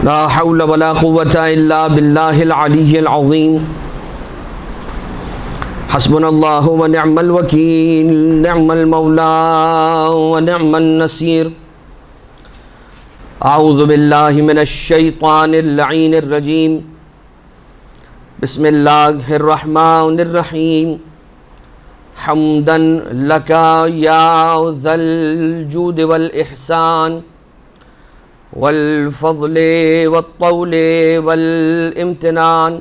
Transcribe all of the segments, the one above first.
لا حول ولا قوة إلا بالله العلي العظيم حسبنا الله ونعم الوكيل نعم المولى ونعم النصير أعوذ بالله من الشيطان اللعين الرجيم بسم الله الرحمن الرحيم حمدا لك يا ذا الجود والإحسان والفضل والطول والامتنان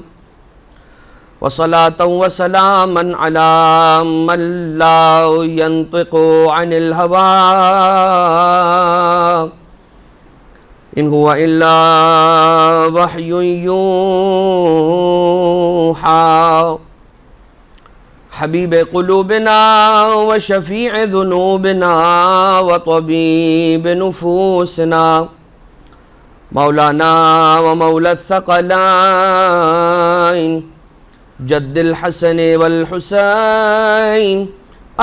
وصلاة وسلاما على من لا ينطق عن الهوى إن هو إلا وحي يوحى حبيب قلوبنا وشفيع ذنوبنا وطبيب نفوسنا مولانا ومولى الثقلين جد الحسن والحسين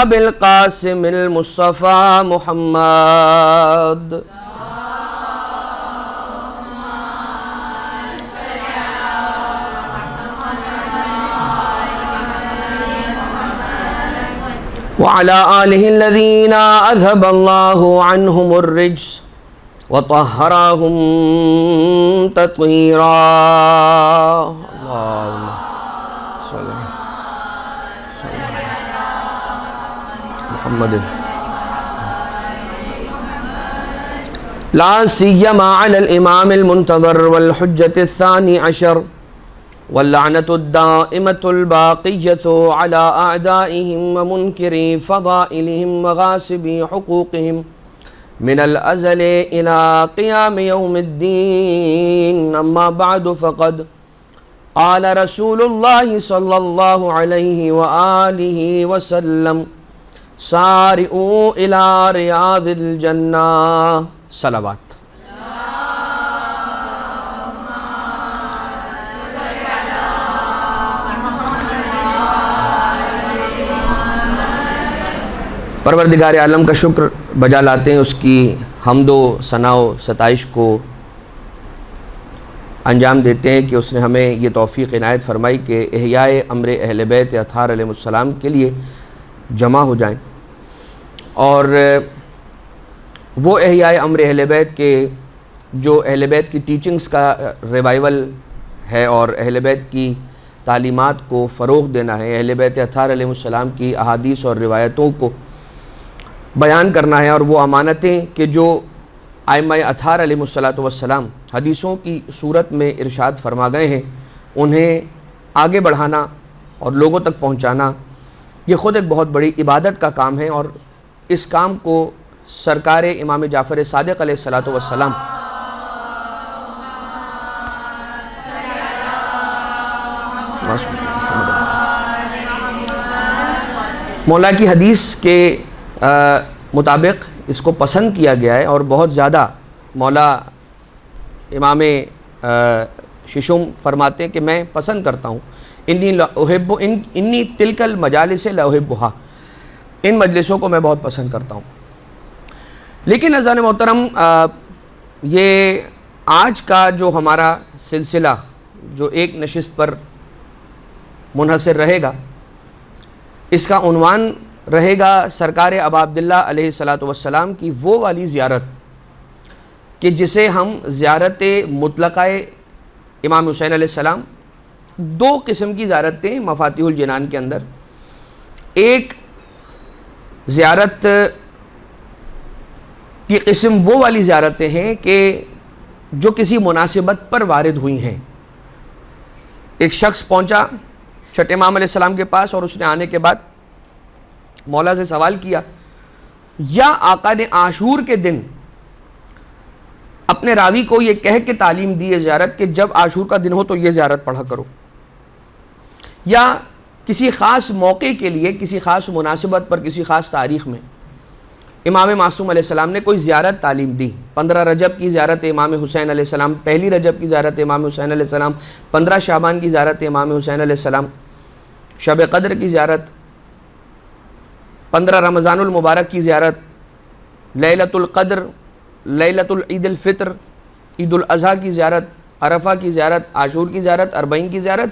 أبي القاسم المصطفى محمد وعلى آله الذين أذهب الله عنهم الرجس وطهرهم تطهيرا اللهم صل على محمد لا سيما على الإمام المنتظر والحجة الثاني عشر واللعنة الدائمة الباقية على أعدائهم ومنكري فضائلهم وغاسبي حقوقهم من الأزل إلى قيام يوم الدين أما بعد فقد قال رسول الله صلى الله عليه وآله وسلم سارئوا إلى رياض الجنة صلوات پروردگار عالم کا شکر بجا لاتے ہیں، اس کی حمد و ثنا و ستائش کو انجام دیتے ہیں کہ اس نے ہمیں یہ توفیق عنایت فرمائی کہ احیاء امر اہل بیت اطہار علیہ السلام کے لیے جمع ہو جائیں، اور وہ احیاء امر اہل بیت کے جو اہل بیت کی ٹیچنگز کا ریوائول ہے اور اہل بیت کی تعلیمات کو فروغ دینا ہے، اہل بیت اطہار علیہ السلام کی احادیث اور روایتوں کو بیان کرنا ہے، اور وہ امانتیں کہ جو ائمہ اطہار علیہ السلام حدیثوں کی صورت میں ارشاد فرما گئے ہیں انہیں آگے بڑھانا اور لوگوں تک پہنچانا، یہ خود ایک بہت بڑی عبادت کا کام ہے، اور اس کام کو سرکار امام جعفر صادق علیہ السلام مولا کی حدیث کے مطابق اس کو پسند کیا گیا ہے، اور بہت زیادہ مولا امام ششم فرماتے ہیں کہ میں پسند کرتا ہوں، انی تلک المجالس لا احبھا، ان مجلسوں کو میں بہت پسند کرتا ہوں۔ لیکن عزیزان محترم، یہ آج کا جو ہمارا سلسلہ جو ایک نشست پر منحصر رہے گا، اس کا عنوان رہے گا سرکار ابا عبداللہ علیہ السلام کی وہ والی زیارت کہ جسے ہم زیارت مطلقہ امام حسین علیہ السلام، دو قسم کی زیارتیں مفاتیح الجنان کے اندر، ایک زیارت کی قسم وہ والی زیارتیں ہیں کہ جو کسی مناسبت پر وارد ہوئی ہیں۔ ایک شخص پہنچا چھٹے امام علیہ السلام کے پاس، اور اس نے آنے کے بعد مولا سے سوال کیا، یا آقا نے عاشور کے دن اپنے راوی کو یہ کہہ کے تعلیم دی ہے زیارت کہ جب عاشور کا دن ہو تو یہ زیارت پڑھا کرو، یا کسی خاص موقع کے لیے، کسی خاص مناسبت پر، کسی خاص تاریخ میں امام معصوم علیہ السلام نے کوئی زیارت تعلیم دی؟ 15 رجب کی زیارت امام حسین علیہ السلام، پہلی رجب کی زیارت امام حسین علیہ السلام، 15 شعبان کی زیارت امام حسین علیہ السلام، شب قدر کی زیارت، 15 رمضان المبارک کی زیارت، لیلۃ القدر، لیلۃ العید الفطر، عید الاضحیٰ کی زیارت، عرفہ کی زیارت، عاشور کی زیارت، اربعین کی زیارت،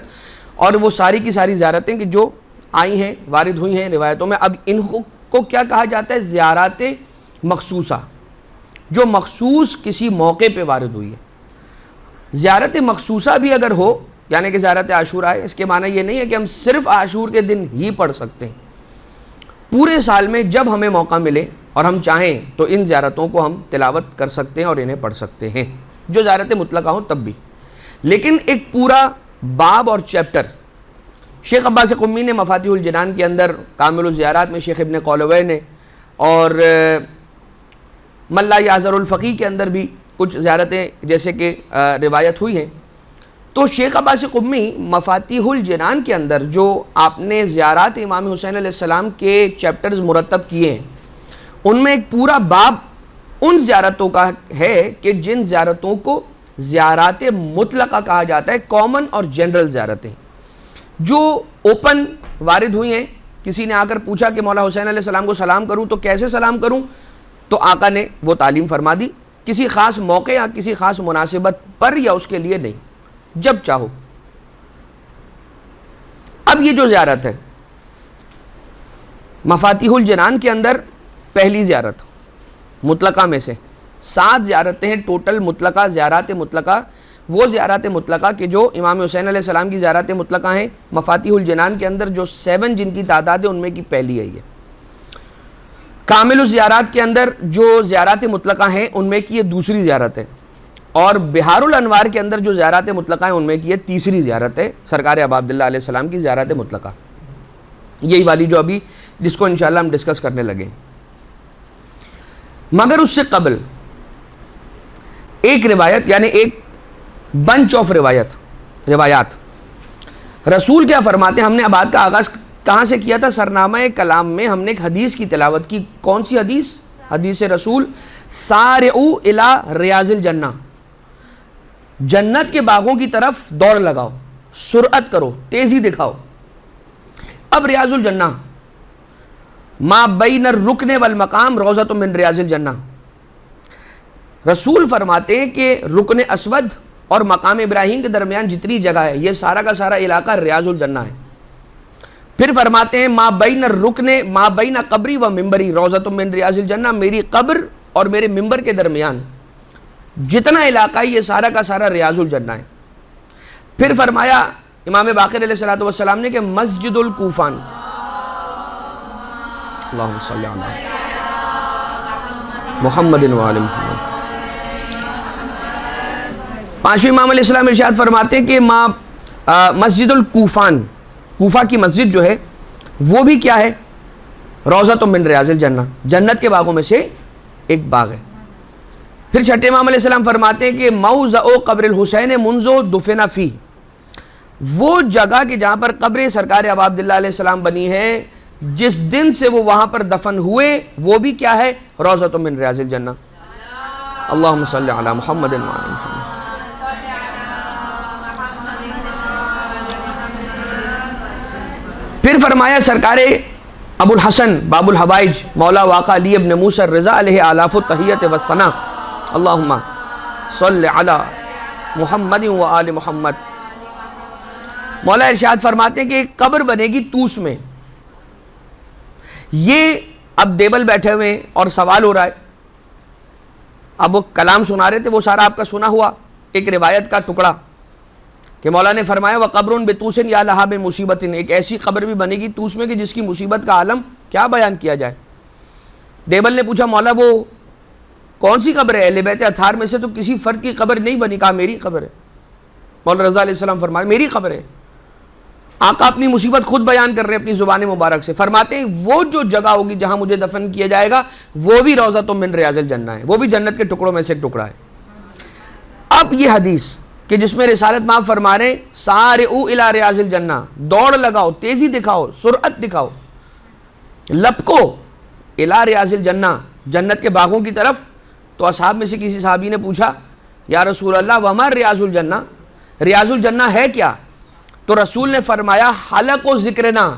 اور وہ ساری کی ساری زیارتیں کہ جو آئی ہیں، وارد ہوئی ہیں روایتوں میں. اب ان کو کیا کہا جاتا ہے؟ زیارات مخصوصہ، جو مخصوص کسی موقع پہ وارد ہوئی ہے. زیارت مخصوصہ بھی اگر ہو، یعنی کہ زیارت عاشورہ ہے، اس کے معنی یہ نہیں ہے کہ ہم صرف عاشور کے دن ہی پڑھ سکتے ہیں. پورے سال میں جب ہمیں موقع ملے اور ہم چاہیں تو ان زیارتوں کو ہم تلاوت کر سکتے ہیں اور انہیں پڑھ سکتے ہیں، جو زیارت مطلقہ ہوں تب بھی. لیکن ایک پورا باب اور چیپٹر شیخ عباس قمی نے مفاتیح الجنان کے اندر، کامل الزیارات میں شیخ ابن قولوی نے، اور من لا یعذر الفقیہ کے اندر بھی کچھ زیارتیں جیسے کہ روایت ہوئی ہیں. تو شیخ عباس قمی مفاتیح الجنان کے اندر جو آپ نے زیارات امام حسین علیہ السلام کے چیپٹرز مرتب کیے ہیں، ان میں ایک پورا باب ان زیارتوں کا ہے کہ جن زیارتوں کو زیارات مطلقہ کہا جاتا ہے، کامن اور جنرل زیارتیں جو اوپن وارد ہوئی ہیں. کسی نے آ کر پوچھا کہ مولا حسین علیہ السلام کو سلام کروں تو کیسے سلام کروں، تو آقا نے وہ تعلیم فرما دی، کسی خاص موقع یا کسی خاص مناسبت پر یا اس کے لیے نہیں، جب چاہو. اب یہ جو زیارت ہے مفاتیح الجنان کے اندر، پہلی زیارت مطلقہ میں سے 7 زیارتیں ہیں ٹوٹل مطلقہ، زیارات مطلقہ. وہ زیارات مطلقہ کہ جو امام حسین علیہ السلام کی زیارات مطلقہ ہیں مفاتیح الجنان کے اندر، جو 7 جن کی تعداد ہے ان میں کی پہلی ہے یہ. کامل الزیارات کے اندر جو زیارات مطلقہ ہیں ان میں کی یہ دوسری زیارت ہے، اور بہار الانوار کے اندر جو زیارات مطلقہ ہیں ان میں کی یہ تیسری زیارت ہے، سرکار ابا عبداللہ علیہ السلام کی زیارات مطلقہ، یہی والی جو ابھی جس کو انشاءاللہ ہم ڈسکس کرنے لگے. مگر اس سے قبل ایک روایت، یعنی ایک بنچ آف روایات. رسول کیا فرماتے ہیں؟ ہم نے بات کا آغاز کہاں سے کیا تھا؟ سرنامہ کلام میں ہم نے ایک حدیث کی تلاوت کی. کون سی حدیث؟ حدیث رسول، سارعوا الی ریاض الجنہ، جنت کے باغوں کی طرف دوڑ لگاؤ، سرعت کرو، تیزی دکھاؤ. اب ریاض الجنہ ما بین الرکن والمقام روضۃ من ریاض الجنہ. رسول فرماتے ہیں کہ رکن اسود اور مقام ابراہیم کے درمیان جتنی جگہ ہے یہ سارا کا سارا علاقہ ریاض الجنہ ہے. پھر فرماتے ہیں ما بین الرکن ما بین قبری و ممبری روضۃ من ریاض الجنہ، میری قبر اور میرے ممبر کے درمیان جتنا علاقہ ہے یہ سارا کا سارا ریاض الجنہ ہے. پھر فرمایا امام باقر علیہ السلام نے کہ مسجد الکوفان، اللہم صلی علی محمد و آل محمد. پانچویں امام علیہ السلام ارشاد فرماتے ہیں کہ مسجد الکوفان، کوفہ کی مسجد جو ہے وہ بھی کیا ہے؟ روضۃ من ریاض الجنہ، جنت کے باغوں میں سے ایک باغ ہے. پھر چھٹے امام علیہ السلام فرماتے ہیں کہ موضع قبر الحسین منذ دفن فیہ، وہ جگہ کہ جہاں پر قبر سرکار ابا عبداللہ علیہ السلام بنی ہے جس دن سے وہ وہاں پر دفن ہوئے وہ بھی کیا ہے؟ روضۃ من ریاض الجنہ. اللہم صلی علی محمد و آل محمد. پھر فرمایا سرکار ابو الحسن باب الحوائج مولا واقع علی ابن موسیٰ الرضا علیہ آلاف التحیت والثناء، اللہم صلی علی محمد و آل محمد. مولا ارشاد فرماتے ہیں کہ ایک قبر بنے گی توس میں. یہ اب دیبل بیٹھے ہوئے ہیں اور سوال ہو رہا ہے، اب وہ کلام سنا رہے تھے، وہ سارا آپ کا سنا ہوا ایک روایت کا ٹکڑا کہ مولا نے فرمایا وَقَبْرٌ بِتُوسٍ يَا لَهَا بِمُصِيبَةٍ، ایک ایسی قبر بھی بنے گی توس میں کہ جس کی مصیبت کا عالم کیا بیان کیا جائے. دیبل نے پوچھا مولا وہ کون سی قبر ہے؟ اہل بیت اطہار میں سے تو کسی فرد کی قبر نہیں بنی. کہا میری قبر ہے. مولا رضا علیہ السلام فرمایا میری قبر ہے. آقا اپنی مصیبت خود بیان کر رہے ہیں اپنی زبان مبارک سے، فرماتے ہیں وہ جو جگہ ہوگی جہاں مجھے دفن کیا جائے گا وہ بھی روضۃ من ریاض الجنہ ہے، وہ بھی جنت کے ٹکڑوں میں سے ایک ٹکڑا ہے. اب یہ حدیث کہ جس میں رسالت مآب فرما رہے ہیں سارعوا الی ریاض الجنہ، دوڑ لگاؤ، تیزی دکھاؤ، سرعت دکھاؤ، لپکو الی ریاض الجنہ، جنت کے باغوں کی طرف. تو اصحاب میں سے کسی صحابی نے پوچھا یا رسول اللہ وما ریاض الجنہ، ریاض الجنہ ہے کیا؟ تو رسول نے فرمایا حلق و ذکرنا،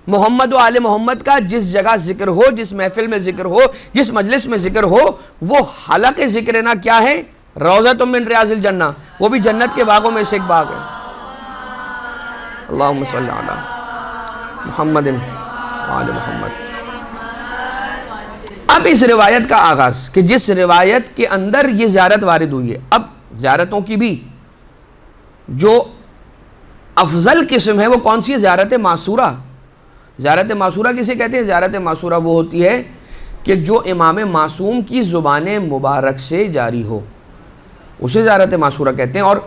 محمد و آل محمد کا جس جگہ ذکر ہو، جس محفل میں ذکر ہو، جس مجلس میں ذکر ہو، وہ حلق ذکرنا کیا ہے؟ روضۃ من ریاض الجنہ، وہ بھی جنت کے باغوں میں سے ایک باغ ہے۔ اللہم صلی علی محمد وعلی محمد۔ اب اس روایت کا آغاز کہ جس روایت کے اندر یہ زیارت وارد ہوئی ہے، اب زیارتوں کی بھی جو افضل قسم ہے وہ کون سی ہے؟ زیارت معصورہ۔ زیارت معصورہ کسے کہتے ہیں؟ زیارت معصورہ وہ ہوتی ہے کہ جو امام معصوم کی زبان مبارک سے جاری ہو، اسے زیارت معصورہ کہتے ہیں۔ اور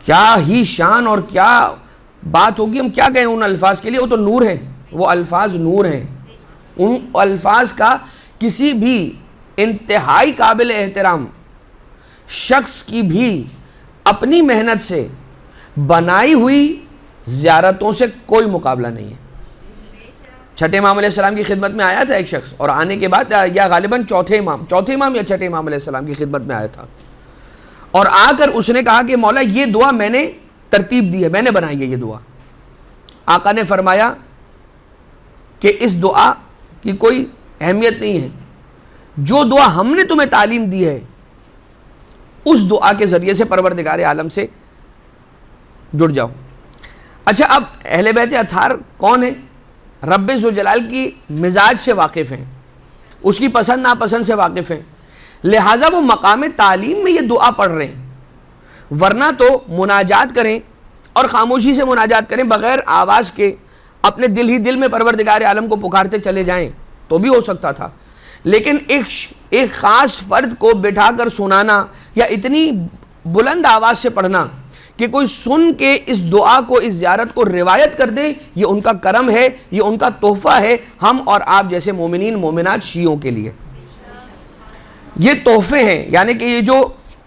کیا ہی شان اور کیا بات ہوگی، ہم کیا کہیں ان الفاظ کے لیے، وہ تو نور ہیں، وہ الفاظ نور ہیں۔ ان الفاظ کا کسی بھی انتہائی قابل احترام شخص کی بھی اپنی محنت سے بنائی ہوئی زیارتوں سے کوئی مقابلہ نہیں ہے۔ چھٹے امام علیہ السلام کی خدمت میں آیا تھا ایک شخص، اور آنے کے بعد یا غالباً چوتھے امام یا چھٹے امام علیہ السلام کی خدمت میں آیا تھا، اور آ کر اس نے کہا کہ مولا یہ دعا میں نے ترتیب دی ہے، میں نے بنائی ہے یہ دعا۔ آقا نے فرمایا کہ اس دعا کی کوئی اہمیت نہیں ہے، جو دعا ہم نے تمہیں تعلیم دی ہے اس دعا کے ذریعے سے پروردگار عالم سے جڑ جاؤ۔ اچھا، اب اہل بیت اطہار کون ہیں؟ رب ذوالجلال کی مزاج سے واقف ہیں، اس کی پسند ناپسند سے واقف ہیں، لہٰذا وہ مقام تعلیم میں یہ دعا پڑھ رہے ہیں، ورنہ تو مناجات کریں اور خاموشی سے مناجات کریں بغیر آواز کے، اپنے دل ہی دل میں پروردگار عالم کو پکارتے چلے جائیں تو بھی ہو سکتا تھا، لیکن ایک خاص فرد کو بٹھا کر سنانا یا اتنی بلند آواز سے پڑھنا کہ کوئی سن کے اس دعا کو، اس زیارت کو روایت کر دے، یہ ان کا کرم ہے، یہ ان کا تحفہ ہے ہم اور آپ جیسے مومنین مومنات شیعوں کے لیے۔ یہ تحفے ہیں، یعنی کہ یہ جو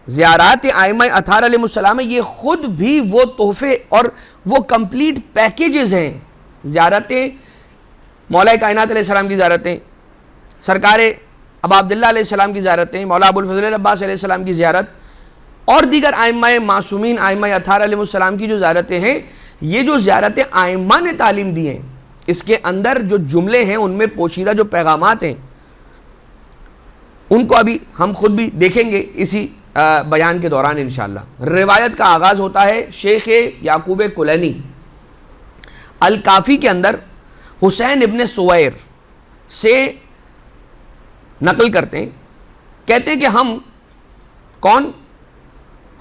زیارات ائمہ اطہار علیہ السلام ہے، یہ خود بھی وہ تحفے اور وہ کمپلیٹ پیکیجز ہیں۔ زیارتیں مولا کائنات علیہ السلام کی زیارتیں، سرکار ابا عبداللہ علیہ السلام کی زیارتیں، مولا ابو الفضل العباس علیہ السلام کی زیارت، اور دیگر ائمہ معصومین ائمہ اطہار علیہ السلام کی جو زیارتیں ہیں، یہ جو زیارتیں ائمہ نے تعلیم دی ہیں، اس کے اندر جو جملے ہیں، ان میں پوشیدہ جو پیغامات ہیں، ان کو ابھی ہم خود بھی دیکھیں گے اسی بیان کے دوران انشاءاللہ۔ روایت کا آغاز ہوتا ہے شیخ یعقوب کلینی الکافی کے اندر حسین ابن سویر سے نقل کرتے ہیں، کہتے ہیں کہ ہم کون؟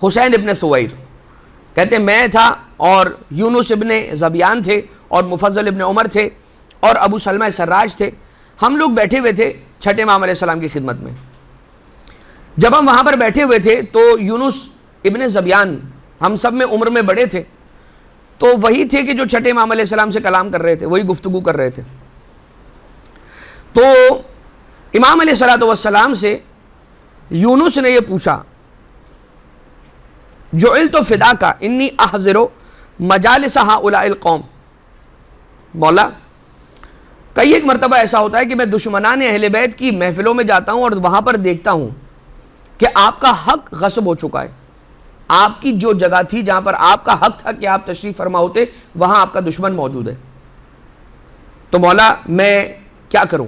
حسین ابن سویر کہتے ہیں میں تھا اور یونس ابن زبیان تھے اور مفضل ابن عمر تھے اور ابو سلمہ سراج تھے، ہم لوگ بیٹھے ہوئے تھے چھٹے امام علیہ السلام کی خدمت میں۔ جب ہم وہاں پر بیٹھے ہوئے تھے تو یونس ابن زبیان ہم سب میں عمر میں بڑے تھے، تو وہی تھے کہ جو چھٹے امام علیہ السلام سے کلام کر رہے تھے، وہی گفتگو کر رہے تھے۔ تو امام علیہ السلام سے یونس نے یہ پوچھا، جعلت فداک انی احضر مجالس ہؤلاء القوم، مولا کئی ایک مرتبہ ایسا ہوتا ہے کہ میں دشمنان اہل بیت کی محفلوں میں جاتا ہوں اور وہاں پر دیکھتا ہوں کہ آپ کا حق غصب ہو چکا ہے، آپ کی جو جگہ تھی جہاں پر آپ کا حق تھا کہ آپ تشریف فرما ہوتے، وہاں آپ کا دشمن موجود ہے، تو مولا میں کیا کروں؟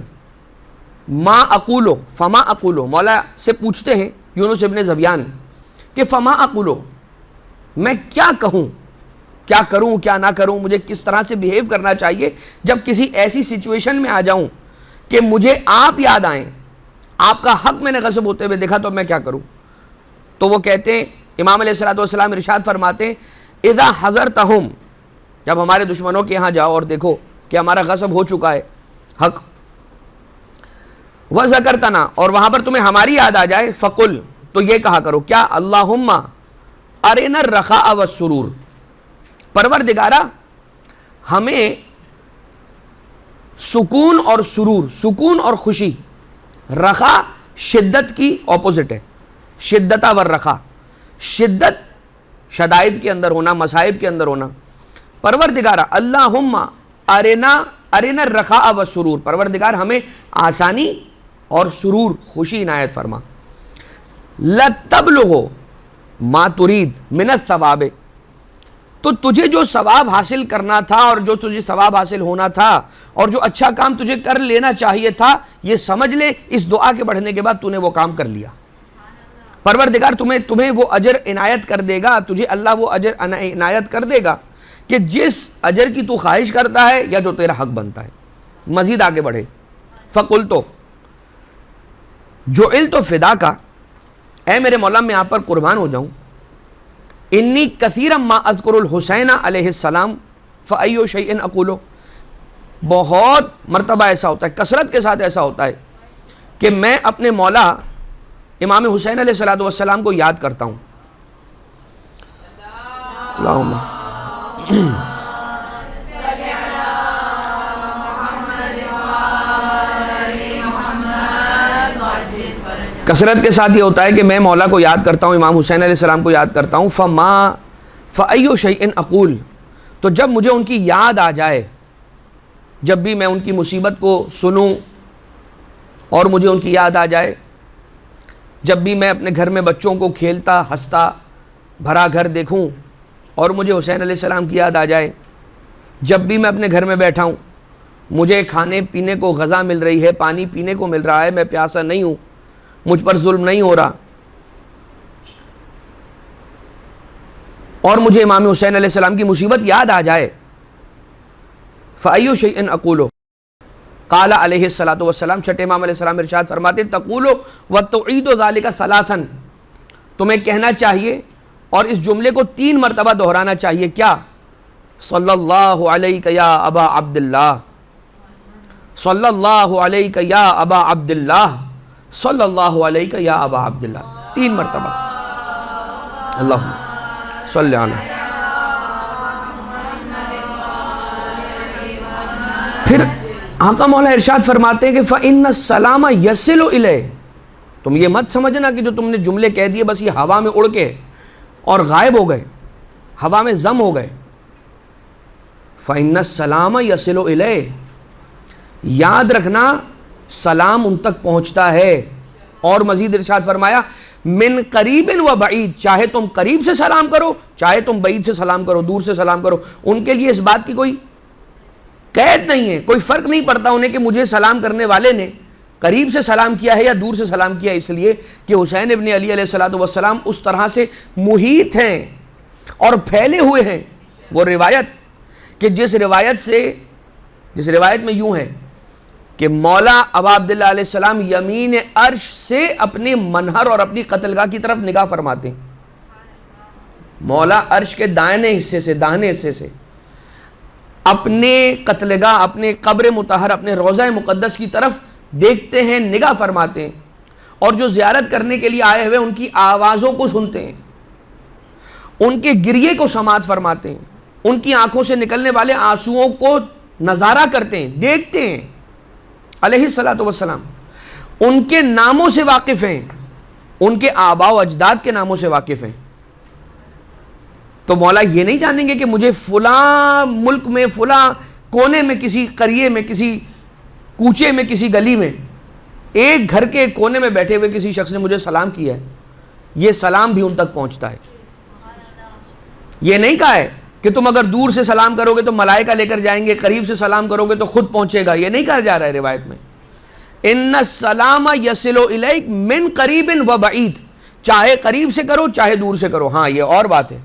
ما اقولو فما اقولو، مولا سے پوچھتے ہیں یونس ابن زبیان کہ فما اقولو، میں کیا کہوں، کیا کروں کیا نہ کروں، مجھے کس طرح سے بیہیو کرنا چاہیے جب کسی ایسی سچویشن میں آ جاؤں کہ مجھے آپ یاد آئیں، آپ کا حق میں نے غصب ہوتے ہوئے دیکھا، تو میں کیا کروں؟ تو وہ کہتے ہیں، امام علیہ السلام ارشاد فرماتے ہیں، اذا حضرتہم، جب ہمارے دشمنوں کے یہاں جاؤ اور دیکھو کہ ہمارا غصب ہو چکا ہے حق، وذکرتنا، اور وہاں پر تمہیں ہماری یاد آ جائے، فقل، تو یہ کہا کرو، کیا؟ اللہم ارنا الرخاء والسرور، پروردگارا ہمیں سکون اور سرور، سکون اور خوشی، رخا شدت کی اپوزٹ ہے، شدتا والرخا، شدت شدائد کے اندر ہونا، مصائب کے اندر ہونا، پروردگارا اللہم ارنا الرخاء والسرور، پروردگار ہمیں آسانی اور سرور، خوشی عنایت فرما، لَتَبْلُغُ مَا تُرِيد مِنَ الثَّوَابِ، تو تجھے جو ثواب حاصل کرنا تھا اور جو تجھے ثواب حاصل ہونا تھا اور جو اچھا کام تجھے کر لینا چاہیے تھا، یہ سمجھ لے اس دعا کے بڑھنے کے بعد تو نے وہ کام کر لیا۔ پروردگار تمہیں وہ اجر عنایت کر دے گا، تجھے اللہ وہ اجر عنایت کر دے گا کہ جس اجر کی تو خواہش کرتا ہے یا جو تیرا حق بنتا ہے۔ مزید آگے بڑھے، فَقُلْتُ جُعِلْتُ فِدَاكَ، اے میرے مولا میں آپ پر قربان ہو جاؤں، انی کثیرا ما اذکر الحسین علیہ السلام فأی شیء اقول، بہت مرتبہ ایسا ہوتا ہے، کثرت کے ساتھ ایسا ہوتا ہے کہ میں اپنے مولا امام حسین علیہ السلام کو یاد کرتا ہوں۔ اللہم کثرت کے ساتھ یہ ہوتا ہے کہ میں مولا کو یاد کرتا ہوں، امام حسین علیہ السلام کو یاد کرتا ہوں، فأی شیء اقول، تو جب مجھے ان کی یاد آ جائے، جب بھی میں ان کی مصیبت کو سنوں اور مجھے ان کی یاد آ جائے، جب بھی میں اپنے گھر میں بچوں کو کھیلتا ہنستا بھرا گھر دیکھوں اور مجھے حسین علیہ السلام کی یاد آ جائے، جب بھی میں اپنے گھر میں بیٹھا ہوں، مجھے کھانے پینے کو غذا مل رہی ہے، پانی پینے کو مل رہا ہے، میں پیاسا نہیں ہوں، مجھ پر ظلم نہیں ہو رہا، اور مجھے امام حسین علیہ السلام کی مصیبت یاد آ جائے، فأی شیء اقول، قال علیہ السلام، چھٹے امام علیہ السلام ارشاد فرماتے تقول وتعید ذلک ثلاثا، تمہیں کہنا چاہیے اور اس جملے کو 3 مرتبہ دہرانا چاہیے، کیا؟ صلی اللہ علیک یا ابا عبداللہ، صلی اللہ علیک یا ابا عبداللہ، صلی اللہ علیک یا ابا عبداللہ، 3 مرتبہ، اللہم صلی علیہ۔ پھر آقا مولا ارشاد فرماتے ہیں کہ فَإِنَّ السَّلَامَ يَصِلُ إِلَيْهِ، تم یہ مت سمجھنا کہ جو تم نے جملے کہہ دیے بس یہ ہوا میں اڑ کے اور غائب ہو گئے، ہوا میں ضم ہو گئے۔ فَإِنَّ السَّلَامَ يَصِلُ إِلَيْهِ، یاد رکھنا سلام ان تک پہنچتا ہے، اور مزید ارشاد فرمایا من قریب و بعید، چاہے تم قریب سے سلام کرو چاہے تم بعید سے سلام کرو، دور سے سلام کرو، ان کے لیے اس بات کی کوئی قید نہیں ہے، کوئی فرق نہیں پڑتا انہیں کہ مجھے سلام کرنے والے نے قریب سے سلام کیا ہے یا دور سے سلام کیا ہے، اس لیے کہ حسین ابن علی علیہ السلام اس طرح سے محیط ہیں اور پھیلے ہوئے ہیں۔ وہ روایت کہ جس روایت میں یوں ہے کہ مولا ابا عبداللہ علیہ السلام یمین عرش سے اپنے منہر اور اپنی قتلگاہ کی طرف نگاہ فرماتے ہیں، مولا عرش کے دائنے حصے سے اپنے قتلگاہ، اپنے قبر مطہر، اپنے روضہ مقدس کی طرف دیکھتے ہیں، نگاہ فرماتے ہیں، اور جو زیارت کرنے کے لیے آئے ہوئے ان کی آوازوں کو سنتے ہیں، ان کے گریے کو سماعت فرماتے ہیں، ان کی آنکھوں سے نکلنے والے آنسوؤں کو نظارہ کرتے ہیں، دیکھتے ہیں علیہ السلام، ان کے ناموں سے واقف ہیں، ان کے آباء و اجداد کے ناموں سے واقف ہیں۔ تو مولا یہ نہیں جانیں گے کہ مجھے فلاں ملک میں، فلاں کونے میں، کسی قریے میں، کسی کوچے میں، کسی گلی میں، ایک گھر کے کونے میں بیٹھے ہوئے کسی شخص نے مجھے سلام کیا ہے، یہ سلام بھی ان تک پہنچتا ہے۔ یہ نہیں کہا ہے کہ تم اگر دور سے سلام کرو گے تو ملائکہ لے کر جائیں گے، قریب سے سلام کرو گے تو خود پہنچے گا، یہ نہیں کہا جا رہا ہے روایت میں۔ ان السلام یصل الیک من قریب و بعید، چاہے قریب سے کرو چاہے دور سے کرو۔ ہاں یہ اور بات ہے،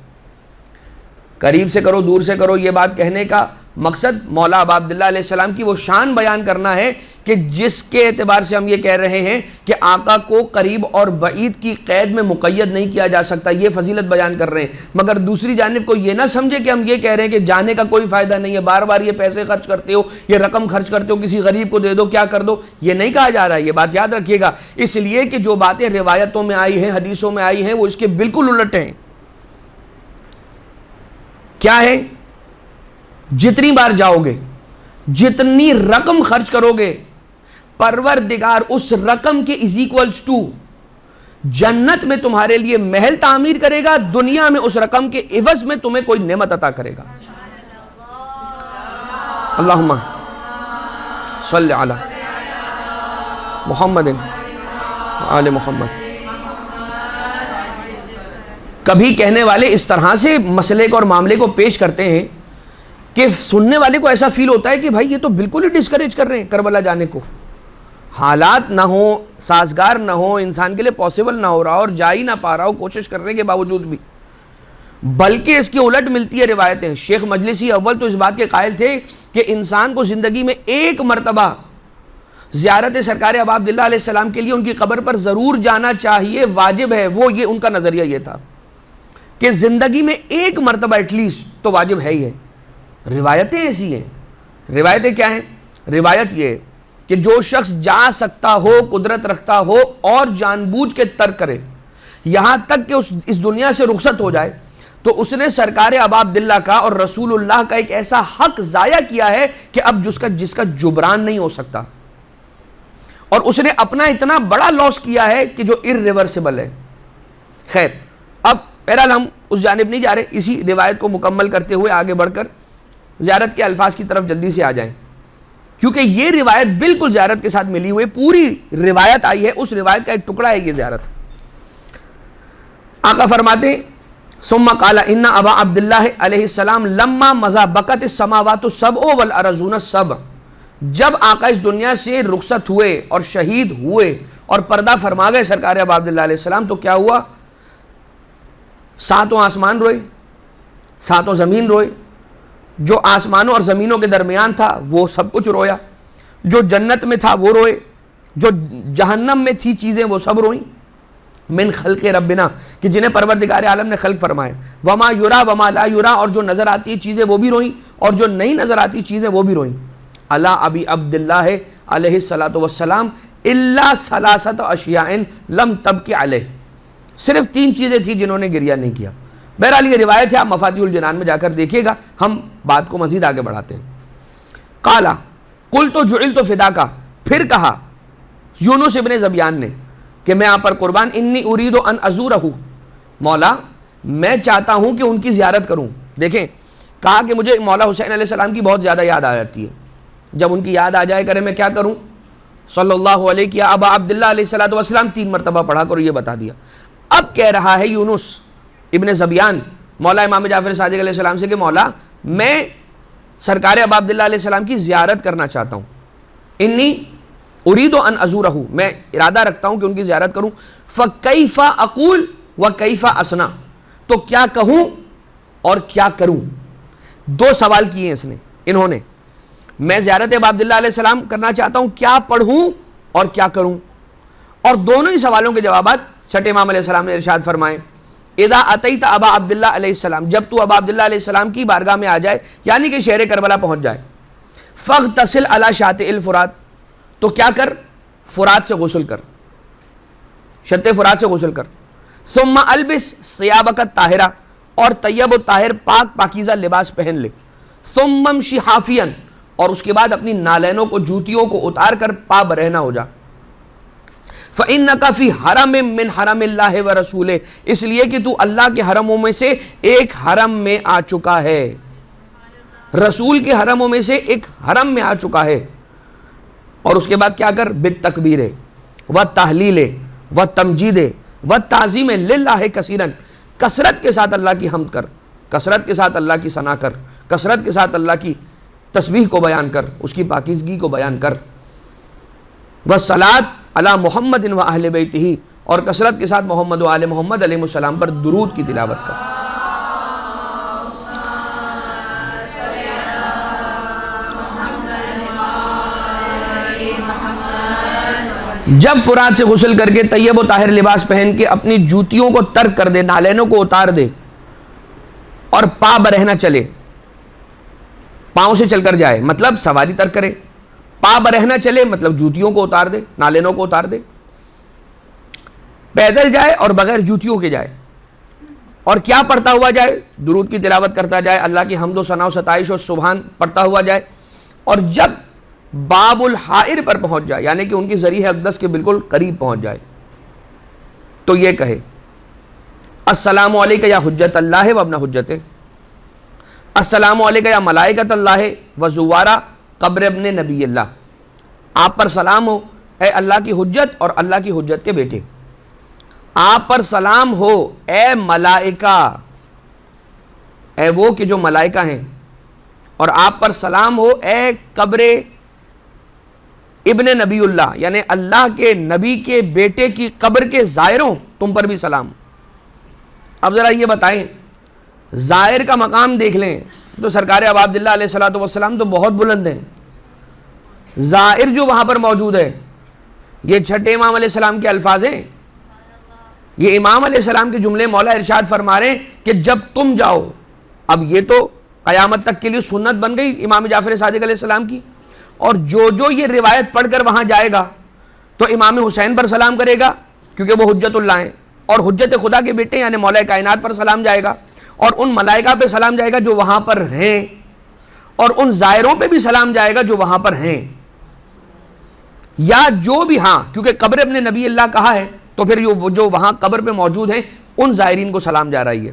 قریب سے کرو دور سے کرو، یہ بات کہنے کا مقصد مولا ابا عبداللہ علیہ السلام کی وہ شان بیان کرنا ہے کہ جس کے اعتبار سے ہم یہ کہہ رہے ہیں کہ آقا کو قریب اور بعید کی قید میں مقید نہیں کیا جا سکتا، یہ فضیلت بیان کر رہے ہیں۔ مگر دوسری جانب کو یہ نہ سمجھے کہ ہم یہ کہہ رہے ہیں کہ جانے کا کوئی فائدہ نہیں ہے، بار بار یہ پیسے خرچ کرتے ہو، یہ رقم خرچ کرتے ہو، کسی غریب کو دے دو، کیا کر دو، یہ نہیں کہا جا رہا ہے، یہ بات یاد رکھیے گا، اس لیے کہ جو باتیں روایتوں میں آئی ہیں، حدیثوں میں آئی ہیں، وہ اس کے بالکل الٹ ہیں۔ کیا ہے؟ جتنی بار جاؤ گے، جتنی رقم خرچ کرو گے، پروردگار اس رقم کے از ایکولز ٹو جنت میں تمہارے لیے محل تعمیر کرے گا، دنیا میں اس رقم کے عوض میں تمہیں کوئی نعمت عطا کرے گا۔ اللہم صلی علی محمد آل محمد۔ کبھی کہنے والے اس طرح سے مسئلے کو اور معاملے کو پیش کرتے ہیں کہ سننے والے کو ایسا فیل ہوتا ہے کہ بھائی یہ تو بالکل ہی ڈسکریج کر رہے ہیں کربلا جانے کو، حالات نہ ہوں، سازگار نہ ہو، انسان کے لیے پاسبل نہ ہو رہا اور جا ہی نہ پا رہا ہو کوشش کرنے کے باوجود بھی، بلکہ اس کی الٹ ملتی ہے روایتیں۔ شیخ مجلسی اول تو اس بات کے قائل تھے کہ انسان کو زندگی میں ایک مرتبہ زیارت سرکار ابا عبداللہ علیہ السلام کے لیے ان کی قبر پر ضرور جانا چاہیے، واجب ہے۔ وہ یہ ان کا نظریہ یہ تھا کہ زندگی میں ایک مرتبہ ایٹ لیسٹ تو واجب ہے ہی ہے۔ روایتیں ایسی ہیں۔ روایتیں کیا ہیں؟ روایت یہ ہے کہ جو شخص جا سکتا ہو، قدرت رکھتا ہو اور جان بوجھ کے ترک کرے یہاں تک کہ اس دنیا سے رخصت ہو جائے، تو اس نے سرکار ابا عبداللہ کا اور رسول اللہ کا ایک ایسا حق ضائع کیا ہے کہ اب جس کا جبران نہیں ہو سکتا، اور اس نے اپنا اتنا بڑا لاس کیا ہے کہ جو irreversible ہے۔ خیر، اب بہرحال ہم اس جانب نہیں جا رہے، اسی روایت کو مکمل کرتے ہوئے آگے بڑھ کر زیارت کے الفاظ کی طرف جلدی سے آ جائیں، کیونکہ یہ روایت بالکل زیارت کے ساتھ ملی ہوئی، پوری روایت آئی ہے، اس روایت کا ایک ٹکڑا ہے یہ زیارت۔ آقا فرماتے ہیں ثم قال ان ابا عبداللہ علیہ السلام لما مضى بقت السماوات السبع والارضون السبع، جب آقا اس دنیا سے رخصت ہوئے اور شہید ہوئے اور پردہ فرما گئے سرکار ابا عبداللہ علیہ السلام، تو کیا ہوا؟ ساتوں آسمان روئے، ساتوں زمین روئے، جو آسمانوں اور زمینوں کے درمیان تھا وہ سب کچھ رویا، جو جنت میں تھا وہ روئے، جو جہنم میں تھی چیزیں وہ سب روئیں۔ من خلق ربنا، کہ جنہیں پروردگار عالم نے خلق فرمائے، وما یرا وما لا یرا، اور جو نظر آتی چیزیں وہ بھی روئیں اور جو نہیں نظر آتی چیزیں وہ بھی روئیں۔ علی ابی عبداللہ علیہ الصلاۃ والسلام الا ثلاثۃ اشیاء لم تبکی علیہ، صرف 3 چیزیں تھیں جنہوں نے گریہ نہیں کیا۔ بہرحال یہ روایت ہے، آپ مفاتیح الجنان میں جا کر دیکھیے گا، ہم بات کو مزید آگے بڑھاتے ہیں۔ قالا قلت جعلت فداکا، پھر کہا یونس ابن ذبیان نے کہ میں آپ پر قربان، انی ارید ان ازورہ، مولا میں چاہتا ہوں کہ ان کی زیارت کروں۔ دیکھیں، کہا کہ مجھے مولا حسین علیہ السلام کی بہت زیادہ یاد آ جاتی ہے، جب ان کی یاد آ جائے کرے میں کیا کروں؟ صلی اللہ علیہ یا ابا عبداللہ علیہ الصلوۃ والسلام 3 مرتبہ پڑھا کرو، یہ بتا دیا۔ اب کہہ رہا ہے یونس ابن ذبیان مولا امام جعفر صادق علیہ السلام سے کہ مولا میں سرکار ابا عبداللہ علیہ السلام کی زیارت کرنا چاہتا ہوں، انی ارید ان ازورہ، میں ارادہ رکھتا ہوں کہ ان کی زیارت کروں۔ فکیف اقول وکیف اصنع، تو کیا کہوں اور کیا کروں؟ 2 سوال کیے ہیں انہوں نے، میں زیارت ابا عبداللہ علیہ السلام کرنا چاہتا ہوں، کیا پڑھوں اور کیا کروں؟ اور دونوں ہی سوالوں کے جوابات چھٹے امام علیہ السلام نے ارشاد فرمائے، اذا اتیت ابا عبداللہ علیہ السلام، جب تو ابا عبداللہ علیہ السلام کی بارگاہ میں آ جائے، یعنی کہ شہر کربلا پہنچ جائے، فاغتسل علی شاطئ الفرات، تو کیا کر؟ فرات سے غسل کر، شط فرات سے غسل کر۔ ثم البس ثیابک الطاہرہ، اور طیب و طاہر پاک پاکیزہ لباس پہن لے۔ ثم امشی حافیا، اور اس کے بعد اپنی نالینوں کو، جوتیوں کو اتار کر پا برہنہ ہو جا۔ فَإِنَّكَ فِي حَرَمٍ مِّنْ حَرَمِ اللَّهِ وَرَسُولِهِ، اس لیے کہ تو اللہ کے حرموں میں سے ایک حرم میں آ چکا ہے، رسول کے حرموں میں سے ایک حرم میں آ چکا ہے۔ اور اس کے بعد کیا کر؟ بالتکبیر والتحلیل والتمجید والتعظیم للہ کثیرا، کثرت کے ساتھ اللہ کی حمد کر، کثرت کے ساتھ اللہ کی ثنا کر، کثرت کے ساتھ اللہ کی تسبیح کو بیان کر، اس کی پاکیزگی کو بیان کر۔ والصلاۃ علی محمد و اہل بیتہ، اور کثرت کے ساتھ محمد و آل محمد علیہ السلام پر درود کی تلاوت کر۔ جب فرات سے غسل کر کے طیب و طاہر لباس پہن کے اپنی جوتیوں کو ترک کر دے، نالینوں کو اتار دے اور پا برہنہ چلے، پاؤں سے چل کر جائے، مطلب سواری ترک کرے، پا برہنہ چلے مطلب جوتیوں کو اتار دے، نالینوں کو اتار دے، پیدل جائے اور بغیر جوتیوں کے جائے، اور کیا پڑھتا ہوا جائے؟ درود کی تلاوت کرتا جائے، اللہ کی حمد و ثنا و ستائش و سبحان پڑھتا ہوا جائے، اور جب باب الحائر پر پہنچ جائے، یعنی کہ ان کی ذریح اقدس کے بالکل قریب پہنچ جائے، تو یہ کہے السلام علیکہ یا حجت اللہ و ابن حجت، السلام علیکہ یا ملائکۃ اللہ و زوارہ قبر ابن نبی اللہ، آپ پر سلام ہو اے اللہ کی حجت اور اللہ کی حجت کے بیٹے، آپ پر سلام ہو اے ملائکہ، اے وہ کہ جو ملائکہ ہیں، اور آپ پر سلام ہو اے قبر ابن نبی اللہ یعنی اللہ کے نبی کے بیٹے کی قبر کے زائروں تم پر بھی سلام۔ اب ذرا یہ بتائیں، زائر کا مقام دیکھ لیں تو سرکار ابا عبداللہ علیہ الصلوۃ والسلام تو بہت بلند ہیں۔ زائر جو وہاں پر موجود ہے، یہ چھٹے امام علیہ السلام کے الفاظ ہیں، یہ امام علیہ السلام کے جملے مولا ارشاد فرما رہے ہیں کہ جب تم جاؤ، اب یہ تو قیامت تک کے لیے سنت بن گئی امام جعفر صادق علیہ السلام کی، اور جو یہ روایت پڑھ کر وہاں جائے گا تو امام حسین پر سلام کرے گا کیونکہ وہ حجت اللہ ہیں، اور حجت خدا کے بیٹے یعنی مولا کائنات پر سلام جائے گا، اور ان ملائکہ پہ سلام جائے گا جو وہاں پر ہیں، اور ان زائروں پہ بھی سلام جائے گا جو وہاں پر ہیں، یا جو بھی، ہاں کیونکہ قبر ابن نبی اللہ کہا ہے تو پھر جو وہاں قبر پہ موجود ہیں ان زائرین کو سلام جا رہی ہے۔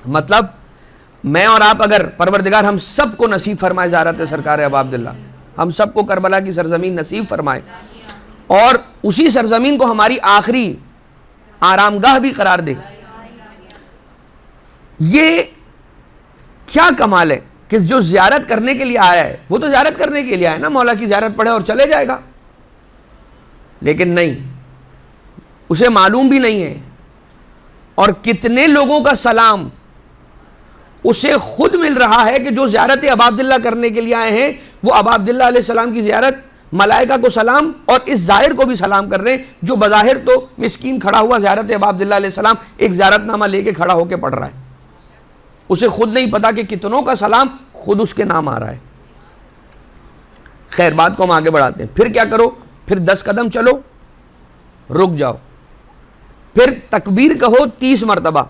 مطلب میں اور آپ اگر پروردگار ہم سب کو نصیب فرمائے زیارت سرکار ابا عبداللہ، ہم سب کو کربلا کی سرزمین نصیب فرمائے، اور اسی سرزمین کو ہماری آخری آرام گاہ بھی قرار دے، یہ کیا کمال ہے کہ جو زیارت کرنے کے لیے آیا ہے وہ تو زیارت کرنے کے لیے آیا نا، مولا کی زیارت پڑھے اور چلے جائے گا، لیکن نہیں، اسے معلوم بھی نہیں ہے، اور کتنے لوگوں کا سلام اسے خود مل رہا ہے کہ جو زیارت ابا عبداللہ کرنے کے لیے آئے ہیں وہ ابا عبداللہ علیہ السلام کی زیارت، ملائکہ کو سلام اور اس زائر کو بھی سلام کر رہے ہیں جو بظاہر تو مسکین کھڑا ہوا زیارت ابا عبداللہ علیہ السلام ایک زیارت نامہ لے کے کھڑا ہو کے پڑھ رہا ہے، اسے خود نہیں پتا کہ کتنوں کا سلام خود اس کے نام آ رہا ہے۔ خیر بات کو ہم آگے بڑھاتے ہیں، پھر کیا کرو، پھر 10 قدم چلو، رک جاؤ، پھر تکبیر کہو 30 مرتبہ،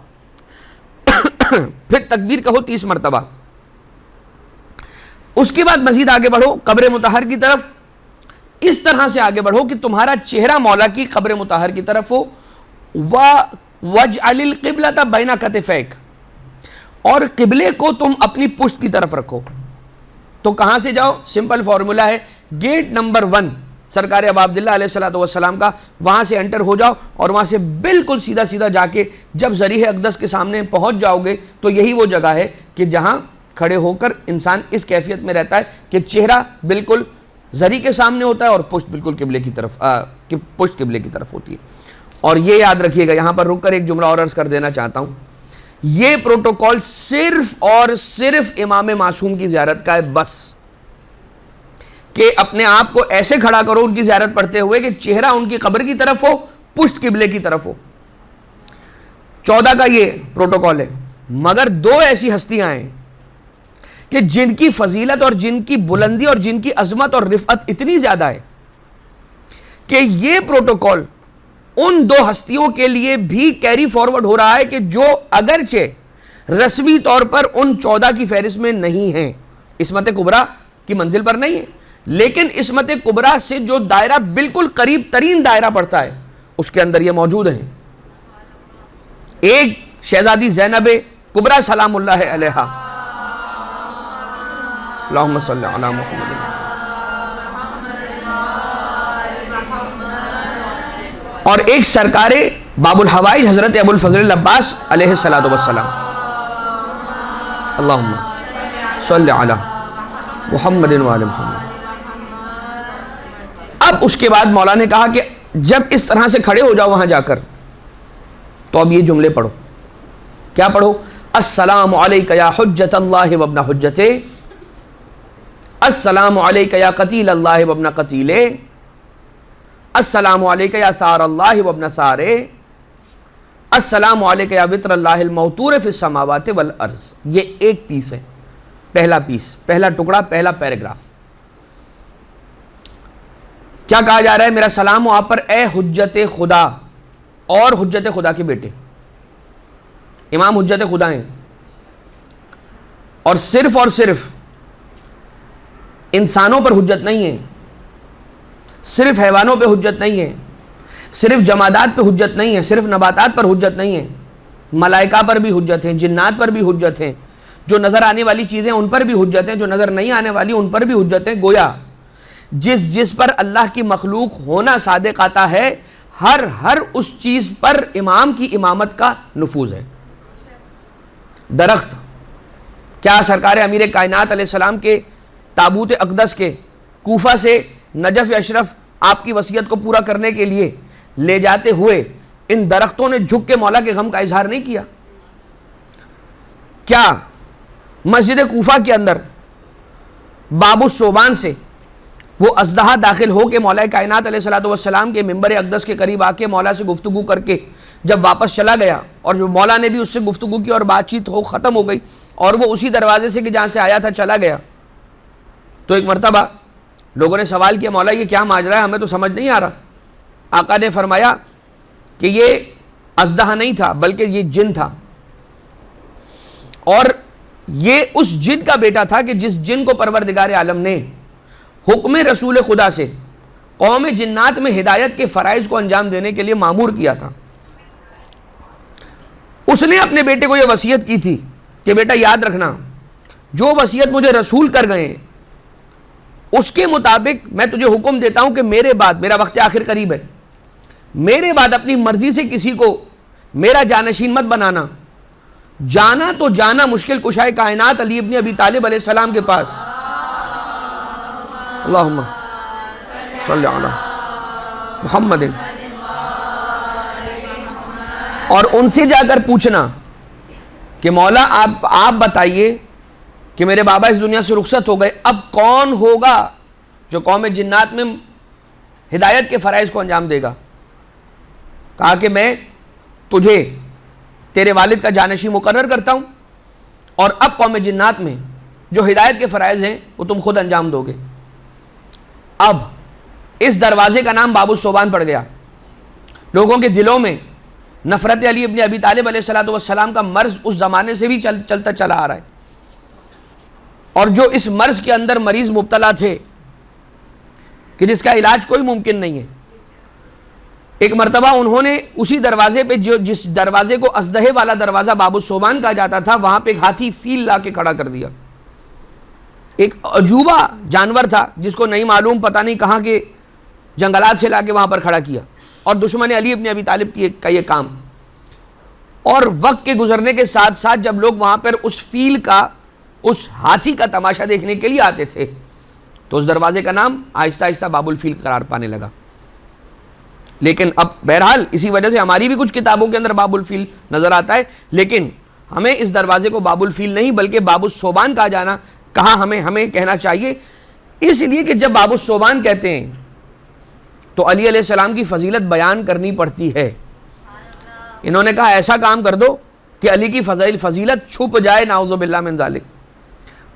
پھر تکبیر کہو 30 مرتبہ، اس کے بعد مزید آگے بڑھو قبر مطہر کی طرف، اس طرح سے آگے بڑھو کہ تمہارا چہرہ مولا کی قبر مطہر کی طرف ہو، وَاجْعَلِ الْقِبْلَةَ بَيْنَ كَتِفَيْكَ، اور قبلے کو تم اپنی پشت کی طرف رکھو۔ تو کہاں سے جاؤ؟ سمپل فارمولا ہے، گیٹ نمبر 1 سرکار ابا عبداللہ علیہ الصلوۃ والسلام کا، وہاں سے انٹر ہو جاؤ، اور وہاں سے بالکل سیدھا سیدھا جا کے جب ذریح اقدس کے سامنے پہنچ جاؤ گے تو یہی وہ جگہ ہے کہ جہاں کھڑے ہو کر انسان اس کیفیت میں رہتا ہے کہ چہرہ بالکل ذری کے سامنے ہوتا ہے اور پشت بالکل قبلے کی طرف، پشت قبلے کی طرف ہوتی ہے۔ اور یہ یاد رکھیے گا، یہاں پر رک کر ایک جملہ اور عرض کر دینا چاہتا ہوں، یہ پروٹوکول صرف اور صرف امام معصوم کی زیارت کا ہے، بس کہ اپنے آپ کو ایسے کھڑا کرو ان کی زیارت پڑھتے ہوئے کہ چہرہ ان کی قبر کی طرف ہو، پشت قبلے کی طرف ہو۔ 14 کا یہ پروٹوکول ہے، مگر 2 ایسی ہستیاں ہیں کہ جن کی فضیلت اور جن کی بلندی اور جن کی عظمت اور رفعت اتنی زیادہ ہے کہ یہ پروٹوکول ان 2 ہستیوں کے لیے بھی کیری فارورڈ ہو رہا ہے کہ جو اگرچہ رسمی طور پر ان 14 کی فہرست میں نہیں ہیں، عصمت کبریٰ کی منزل پر نہیں ہے، لیکن عصمت کبریٰ سے جو دائرہ بالکل قریب ترین دائرہ پڑتا ہے اس کے اندر یہ موجود ہیں۔ ایک شہزادی زینب کبریٰ سلام اللہ علیہا، اللہم صلی علی محمد، اور ایک سرکار باب الحوائج حضرت ابو الفضل العباس علیہ الصلوۃ والسلام، اللہم صلی علی محمد وعلی محمد۔ اب اس کے بعد مولا نے کہا کہ جب اس طرح سے کھڑے ہو جاؤ وہاں جا کر تو اب یہ جملے پڑھو، کیا پڑھو؟ السلام علیک یا حجت اللہ وابن حجت، السلام علیک یا قتیل اللہ وابن قتیل، السلام علیک یا ثار اللہ وابن ثار، السلام علیک یا وطر اللہ الموتور فی السماوات والارض۔ یہ ایک پیس ہے، پہلا پیس، پہلا ٹکڑا، پہلا پیراگراف۔ کیا کہا جا رہا ہے؟ میرا سلام ہو آپ پر اے حجت خدا اور حجت خدا کے بیٹے۔ امام حجت خدا ہیں، اور صرف انسانوں پر حجت نہیں ہے، صرف حیوانوں پہ حجت نہیں ہے، صرف جمادات پہ حجت نہیں ہے، صرف نباتات پر حجت نہیں ہے، ملائکہ پر بھی حجت ہے، جنات پر بھی حجت ہے، جو نظر آنے والی چیزیں ان پر بھی حجت ہیں، جو نظر نہیں آنے والی ان پر بھی حجت ہیں۔ گویا جس پر اللہ کی مخلوق ہونا صادق آتا ہے، ہر اس چیز پر امام کی امامت کا نفوذ ہے۔ درخت، کیا سرکار امیر کائنات علیہ السلام کے تابوت اقدس کے کوفہ سے نجف اشرف آپ کی وصیت کو پورا کرنے کے لیے لے جاتے ہوئے ان درختوں نے جھک کے مولا کے غم کا اظہار نہیں کیا؟ کیا مسجد کوفہ کے اندر باب الصوبان سے وہ اژدہا داخل ہو کے مولا کائنات علیہ الصلوۃ والسلام کے منبر اقدس کے قریب آ کے مولا سے گفتگو کر کے جب واپس چلا گیا اور جو مولا نے بھی اس سے گفتگو کی اور بات چیت ختم ہو گئی اور وہ اسی دروازے سے کہ جہاں سے آیا تھا چلا گیا، تو ایک مرتبہ لوگوں نے سوال کیا مولا یہ کیا ماجرا ہے، ہمیں تو سمجھ نہیں آ رہا۔ آقا نے فرمایا کہ یہ اژدہا نہیں تھا بلکہ یہ جن تھا، اور یہ اس جن کا بیٹا تھا کہ جس جن کو پروردگار عالم نے حکم رسول خدا سے قوم جنات میں ہدایت کے فرائض کو انجام دینے کے لیے مامور کیا تھا۔ اس نے اپنے بیٹے کو یہ وصیت کی تھی کہ بیٹا یاد رکھنا، جو وصیت مجھے رسول کر گئے اس کے مطابق میں تجھے حکم دیتا ہوں کہ میرے بعد، میرا وقت آخر قریب ہے، میرے بعد اپنی مرضی سے کسی کو میرا جانشین مت بنانا۔ جانا تو جانا مشکل کشائے کائنات علی ابن ابی طالب علیہ السلام کے پاس، اللہم صلی علی محمد، اور ان سے جا کر پوچھنا کہ مولا آپ بتائیے کہ میرے بابا اس دنیا سے رخصت ہو گئے، اب کون ہوگا جو قوم جنات میں ہدایت کے فرائض کو انجام دے گا؟ کہا کہ میں تجھے تیرے والد کا جانشین مقرر کرتا ہوں، اور اب قوم جنات میں جو ہدایت کے فرائض ہیں وہ تم خود انجام دو گے۔ اب اس دروازے کا نام باب الصوبان پڑ گیا۔ لوگوں کے دلوں میں نفرت علی ابن ابی طالب علیہ الصلوۃ والسلام کا مرض اس زمانے سے بھی چلتا چلا آ رہا ہے، اور جو اس مرض کے اندر مریض مبتلا تھے کہ جس کا علاج کوئی ممکن نہیں ہے، ایک مرتبہ انہوں نے اسی دروازے پہ جس دروازے کو اژدہے والا دروازہ باب الصوبان کہا جاتا تھا، وہاں پہ ایک ہاتھی فیل لا کے کھڑا کر دیا۔ ایک عجوبہ جانور تھا جس کو نہیں معلوم پتہ نہیں کہاں کے جنگلات سے لا کے وہاں پر کھڑا کیا، اور دشمن علی ابن ابی طالب کا یہ کام۔ اور وقت کے گزرنے کے ساتھ ساتھ جب لوگ وہاں پر اس فیل کا، اس ہاتھی کا تماشا دیکھنے کے لیے آتے تھے تو اس دروازے کا نام آہستہ آہستہ باب الفیل قرار پانے لگا۔ لیکن اب بہرحال اسی وجہ سے ہماری بھی کچھ کتابوں کے اندر باب الفیل نظر آتا ہے، لیکن ہمیں اس دروازے کو باب الفیل نہیں بلکہ باب الصوبان کہا ہمیں کہنا چاہیے، اس لیے کہ جب باب الصوبان کہتے ہیں تو علی علیہ السلام کی فضیلت بیان کرنی پڑتی ہے۔ انہوں نے کہا ایسا کام کر دو کہ علی کی فضیلت چھپ جائے، نعوذ باللہ من ذالک۔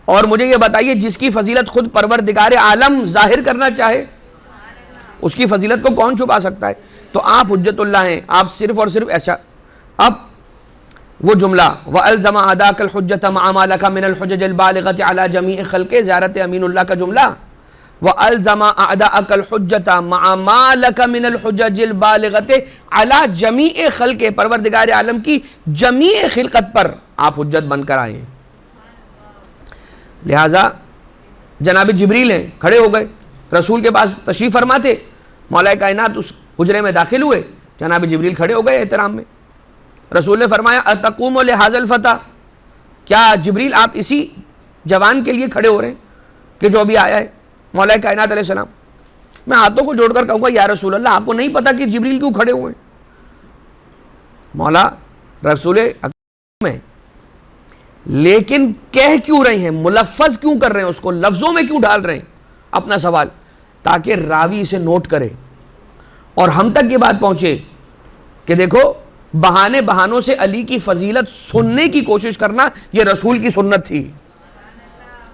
اور مجھے یہ بتائیے جس کی فضیلت خود پروردگار عالم ظاہر کرنا چاہے اس کی فضیلت کو کون چھپا سکتا ہے؟ تو آپ حجت اللہ ہیں، آپ صرف اور صرف ایسا۔ اب وہ جملہ وَأَلْزَمَ أَدَاكَ الْحُجَّةَ مَعَ مَا لَكَ مِنَ الْحُجَجِ الْبَالِغَةِ عَلَى جَمِيعِ خَلْقِ، زیارت امین اللہ کا جملہ، وَأَلْزَمَ أَعْدَاءَكَ الْحُجَّةَ مَعَ مَا لَكَ مِنَ الْحُجَجِ الْبَالِغَةِ عَلَى جَمِيعِ خَلْقِ، پروردگار عالم کی جمیع خلقت پر آپ حجت بن کر آئے ہیں۔ لہٰذا جناب جبریل ہیں، کھڑے ہو گئے رسول کے پاس تشریف فرما تھے، مولا کائنات اس حجرے میں داخل ہوئے، جناب جبریل کھڑے ہو گئے احترام میں۔ رسول نے فرمایا اتقوم لہذا الفتى، کیا جبریل آپ اسی جوان کے لیے کھڑے ہو رہے ہیں کہ جو ابھی آیا ہے مولا کائنات علیہ السلام؟ میں ہاتھوں کو جوڑ کر کہوں گا یا رسول اللہ آپ کو نہیں پتا کہ جبریل کیوں کھڑے ہوئے ہیں؟ مولا رسول اکرم ہے، لیکن کہہ کیوں رہے ہیں، ملفظ کیوں کر رہے ہیں، اس کو لفظوں میں کیوں ڈال رہے ہیں اپنا سوال، تاکہ راوی اسے نوٹ کرے اور ہم تک یہ بات پہنچے کہ دیکھو بہانوں سے علی کی فضیلت سننے کی کوشش کرنا یہ رسول کی سنت تھی۔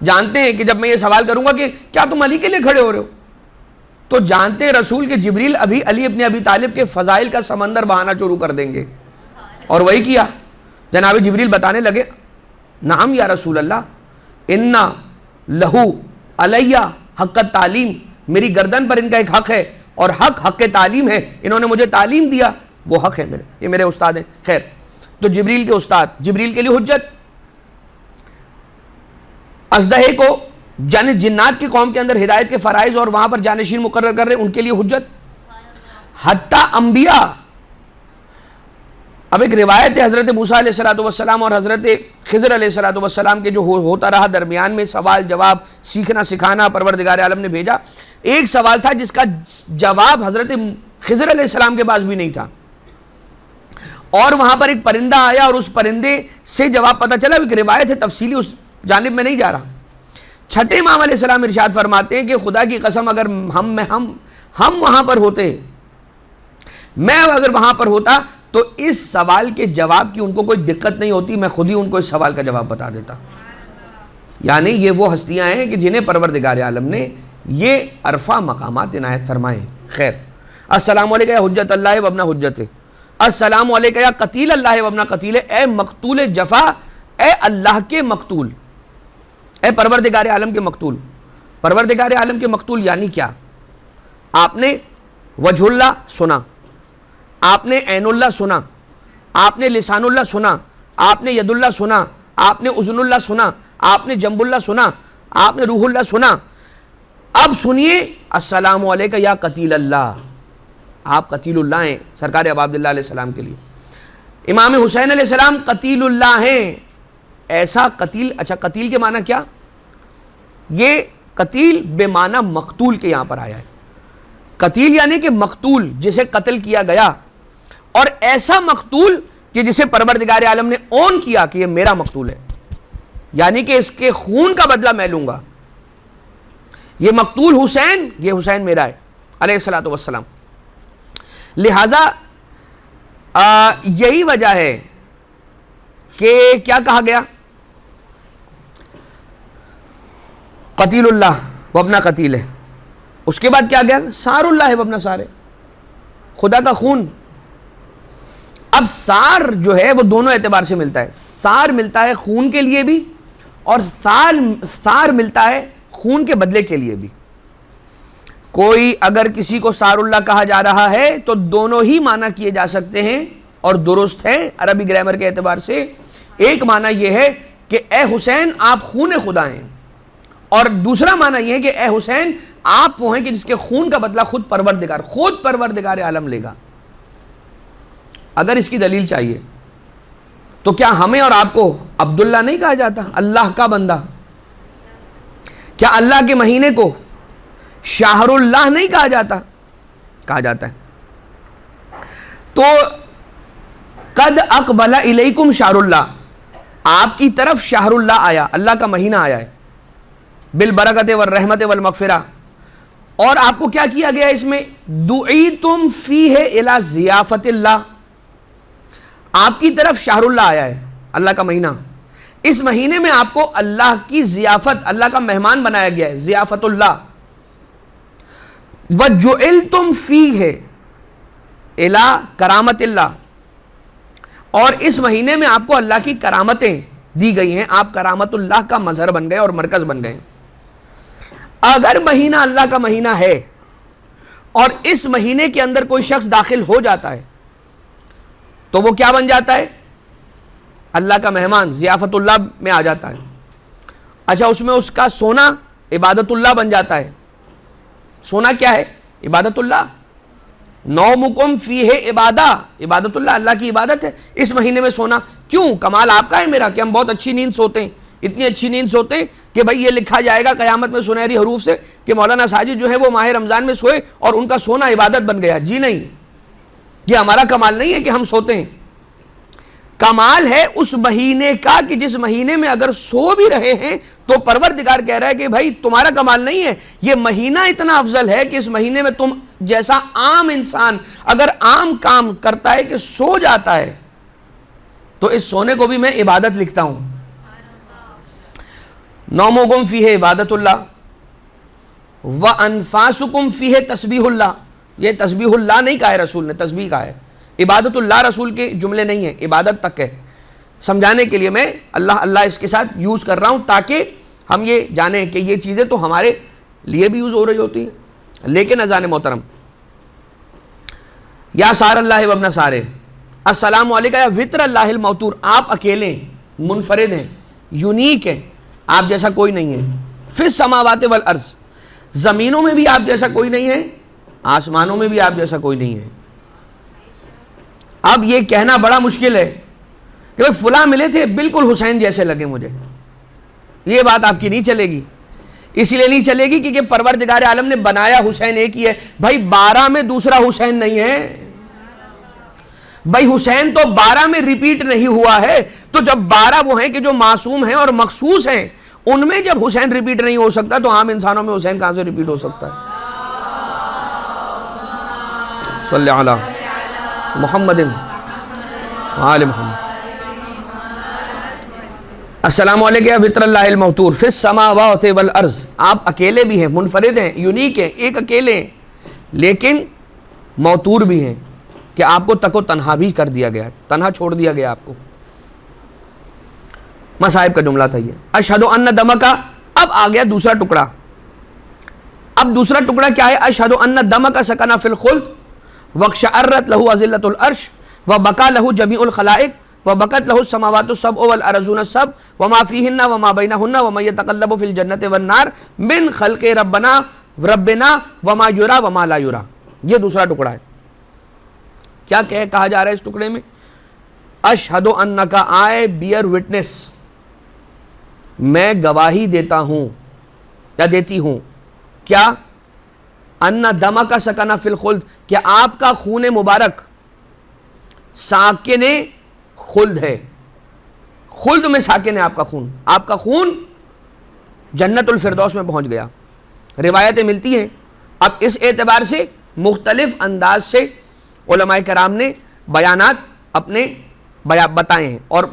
جانتے ہیں کہ جب میں یہ سوال کروں گا کہ کیا تم علی کے لیے کھڑے ہو رہے ہو، تو جانتے ہیں رسول کے جبریل ابھی علی ابن ابی طالب کے فضائل کا سمندر بہانا شروع کر دیں گے، اور وہی کیا۔ جناب جبریل بتانے لگے نعم یا رسول اللہ انا لہو علیہ حق تعلیم، میری گردن پر ان کا ایک حق ہے، اور حق تعلیم ہے، انہوں نے مجھے تعلیم دیا، وہ حق ہے میرے، یہ میرے استاد ہیں۔ خیر، تو جبریل کے استاد، جبریل کے لیے حجت، اژدہے کو جنات کی قوم کے اندر ہدایت کے فرائض اور وہاں پر جانشین مقرر کر رہے ہیں، ان کے لیے حجت، حتیٰ انبیاء اب ایک روایت ہے حضرت موسیٰ علیہ السلام اور حضرت خضر علیہ السلام کے جو ہوتا رہا درمیان میں سوال جواب سیکھنا سکھانا پروردگار عالم نے بھیجا. ایک سوال تھا جس کا جواب حضرت خضر علیہ السلام کے پاس بھی نہیں تھا, اور وہاں پر ایک پرندہ آیا اور اس پرندے سے جواب پتہ چلا. ایک روایت ہے تفصیلی, اس جانب میں نہیں جا رہا. چھٹے امام علیہ السلام ارشاد فرماتے ہیں کہ خدا کی قسم اگر ہم وہاں پر ہوتے, میں اگر وہاں پر ہوتا تو اس سوال کے جواب کی ان کو کوئی دقت نہیں ہوتی, میں خود ہی ان کو اس سوال کا جواب بتا دیتا. یعنی یہ وہ ہستیاں ہیں کہ جنہیں پروردگار عالم نے یہ عرفہ مقامات عنایت فرمائے. خیر, السلام علیکم یا حجت اللہ و ابن حجت, السلام علیکم یا قتیل اللہ و ابن قتیل, اے مقتول جفا, اے اللہ کے مقتول, اے پروردگار عالم کے مقتول. پروردگار عالم کے مقتول یعنی کیا؟ آپ نے وجہ اللہ سنا, آپ نے عین اللہ سنا, آپ نے لسان اللہ سنا, آپ نے ید اللہ سنا, آپ نے اذن اللہ سنا, آپ نے جنب اللہ سنا, آپ نے روح اللہ سنا. اب سنیے السلام علیکم یا قتیل اللہ, آپ قتیل اللہ ہیں سرکار ابا عبداللہ علیہ السلام کے لیے. امام حسین علیہ السلام قتیل اللہ ہیں. ایسا قتیل, اچھا قتیل کے معنی کیا؟ یہ قتیل بے معنی مقتول کے یہاں پر آیا ہے. قتیل یعنی کہ مقتول جسے قتل کیا گیا, اور ایسا مقتول کہ جسے پروردگار عالم نے اون کیا کہ یہ میرا مقتول ہے, یعنی کہ اس کے خون کا بدلہ میں لوں گا. یہ مقتول حسین, یہ حسین میرا ہے علیہ الصلوۃ والسلام. لہذا یہی وجہ ہے کہ کیا کہا گیا, قتیل اللہ وہ اپنا قتیل ہے. اس کے بعد کیا گیا, سار اللہ ہے وہ اپنا سار ہے, خدا کا خون. اب سار جو ہے وہ دونوں اعتبار سے ملتا ہے, سار ملتا ہے خون کے لیے بھی, اور سار ملتا ہے خون کے بدلے کے لیے بھی. کوئی اگر کسی کو سار اللہ کہا جا رہا ہے تو دونوں ہی معنی کیے جا سکتے ہیں اور درست ہے عربی گرامر کے اعتبار سے. ایک معنی یہ ہے کہ اے حسین آپ خون خدا ہیں, اور دوسرا معنی یہ ہے کہ اے حسین آپ وہ ہیں کہ جس کے خون کا بدلہ خود پروردگار عالم لے گا. اگر اس کی دلیل چاہیے تو کیا ہمیں اور آپ کو عبداللہ نہیں کہا جاتا, اللہ کا بندہ؟ کیا اللہ کے مہینے کو شہر اللہ نہیں کہا جاتا؟ کہا جاتا ہے. تو قد اقبل الیکم شہر اللہ, آپ کی طرف شہر اللہ آیا, اللہ کا مہینہ آیا ہے, بالبرکت والرحمت والمغفرہ. اور آپ کو کیا کیا گیا اس میں, دعیتم فیہ الی ضیافت اللہ, آپ کی طرف شہر اللہ آیا ہے, اللہ کا مہینہ. اس مہینے میں آپ کو اللہ کی ضیافت, اللہ کا مہمان بنایا گیا ہے, ضیافت اللہ. وجعلتم فیہ الی کرامت اللہ, اور اس مہینے میں آپ کو اللہ کی کرامتیں دی گئی ہیں, آپ کرامت اللہ کا مظہر بن گئے اور مرکز بن گئے. اگر مہینہ اللہ کا مہینہ ہے اور اس مہینے کے اندر کوئی شخص داخل ہو جاتا ہے تو وہ کیا بن جاتا ہے, اللہ کا مہمان, ضیافت اللہ میں آ جاتا ہے. اچھا, اس میں اس کا سونا عبادت اللہ بن جاتا ہے. سونا کیا ہے, عبادت اللہ. نومکم فیہ عبادت اللہ, اللہ کی عبادت ہے اس مہینے میں سونا. کیوں؟ کمال آپ کا ہے میرا کہ ہم بہت اچھی نیند سوتے ہیں, اتنی اچھی نیند سوتے ہیں کہ بھائی یہ لکھا جائے گا قیامت میں سنہری حروف سے کہ مولانا ساجد جو ہے وہ ماہ رمضان میں سوئے اور ان کا سونا عبادت بن گیا. جی نہیں, یہ ہمارا کمال نہیں ہے کہ ہم سوتے ہیں. کمال ہے اس مہینے کا کہ جس مہینے میں اگر سو بھی رہے ہیں تو پروردگار کہہ رہا ہے کہ بھائی تمہارا کمال نہیں ہے, یہ مہینہ اتنا افضل ہے کہ اس مہینے میں تم جیسا عام انسان اگر عام کام کرتا ہے کہ سو جاتا ہے تو اس سونے کو بھی میں عبادت لکھتا ہوں. نومکم فیہ عبادت اللہ وانفاسکم فیہ تسبیح اللہ. یہ تسبیح اللہ نہیں کہا ہے رسول نے, تسبیح کہا ہے. عبادت اللہ رسول کے جملے نہیں ہیں, عبادت تک ہے. سمجھانے کے لیے میں اللہ اللہ اس کے ساتھ یوز کر رہا ہوں تاکہ ہم یہ جانیں کہ یہ چیزیں تو ہمارے لیے بھی یوز ہو رہی ہوتی ہیں. لیکن اذان محترم, یا سار اللہ وابن سارے, السلام علیکم یا وطر اللہ الموتور, آپ اکیلے ہیں, منفرد ہیں, یونیک ہیں, آپ جیسا کوئی نہیں ہے. فی السماوات والارض, زمینوں میں بھی آپ جیسا کوئی نہیں ہے, آسمانوں میں بھی آپ جیسا کوئی نہیں ہے. اب یہ کہنا بڑا مشکل ہے کہ بھائی فلاں ملے تھے بالکل حسین جیسے لگے مجھے، یہ بات آپ کی نہیں چلے گی. اس لیے نہیں چلے گی کیونکہ پروردگار عالم نے بنایا حسین ایک ہی ہے. بھائی 12 میں دوسرا حسین نہیں ہے، بھائی حسین تو 12 میں ریپیٹ نہیں ہوا ہے. تو جب 12 وہ ہیں کہ جو معصوم ہیں اور مخصوص ہیں، ان میں جب حسین ریپیٹ نہیں ہو سکتا تو عام انسانوں میں حسین کہاں سے ریپیٹ ہو سکتا ہے؟ صلی علی محمد وآل محمد. السلام علیکم یا وطر اللہ الموتور فی السماوات والارض. آپ اکیلے بھی ہیں، منفرد ہیں، یونیک ہیں، ایک اکیلے ہیں، لیکن موتور بھی ہیں کہ آپ کو تک و تنہا بھی کر دیا گیا، تنہا چھوڑ دیا گیا آپ کو. مصائب کا جملہ تھا یہ. اشہد ان دمک. اب آ گیا دوسرا ٹکڑا. اب دوسرا ٹکڑا کیا ہے؟ اشہد ان دمک سکن فی الخلد واقشعرت لہ اذلۃ العرش وبکا لہ جمیع الخلائق وبکت لہ السماوات السبع والارضون السبع وما فیہن وما بینہن وما یتقلب فی الجنۃ والنار من خلق ربنا وما یرا وما لا یرا. یہ دوسرا ٹکڑا ہے. کیا کہا جا رہا ہے اس ٹکڑے میں؟ اشہد انک، آئی بیئر وٹنس، میں گواہی دیتا ہوں یا دیتی ہوں. کیا؟ ان دمک سکن فی الخلد، کہ آپ کا خون مبارک ساکن خلد ہے. خلد میں ساکن ہے آپ کا خون. آپ کا خون جنت الفردوس میں پہنچ گیا. روایتیں ملتی ہیں. اب اس اعتبار سے مختلف انداز سے علماء کرام نے بیانات اپنے بتائے ہیں اور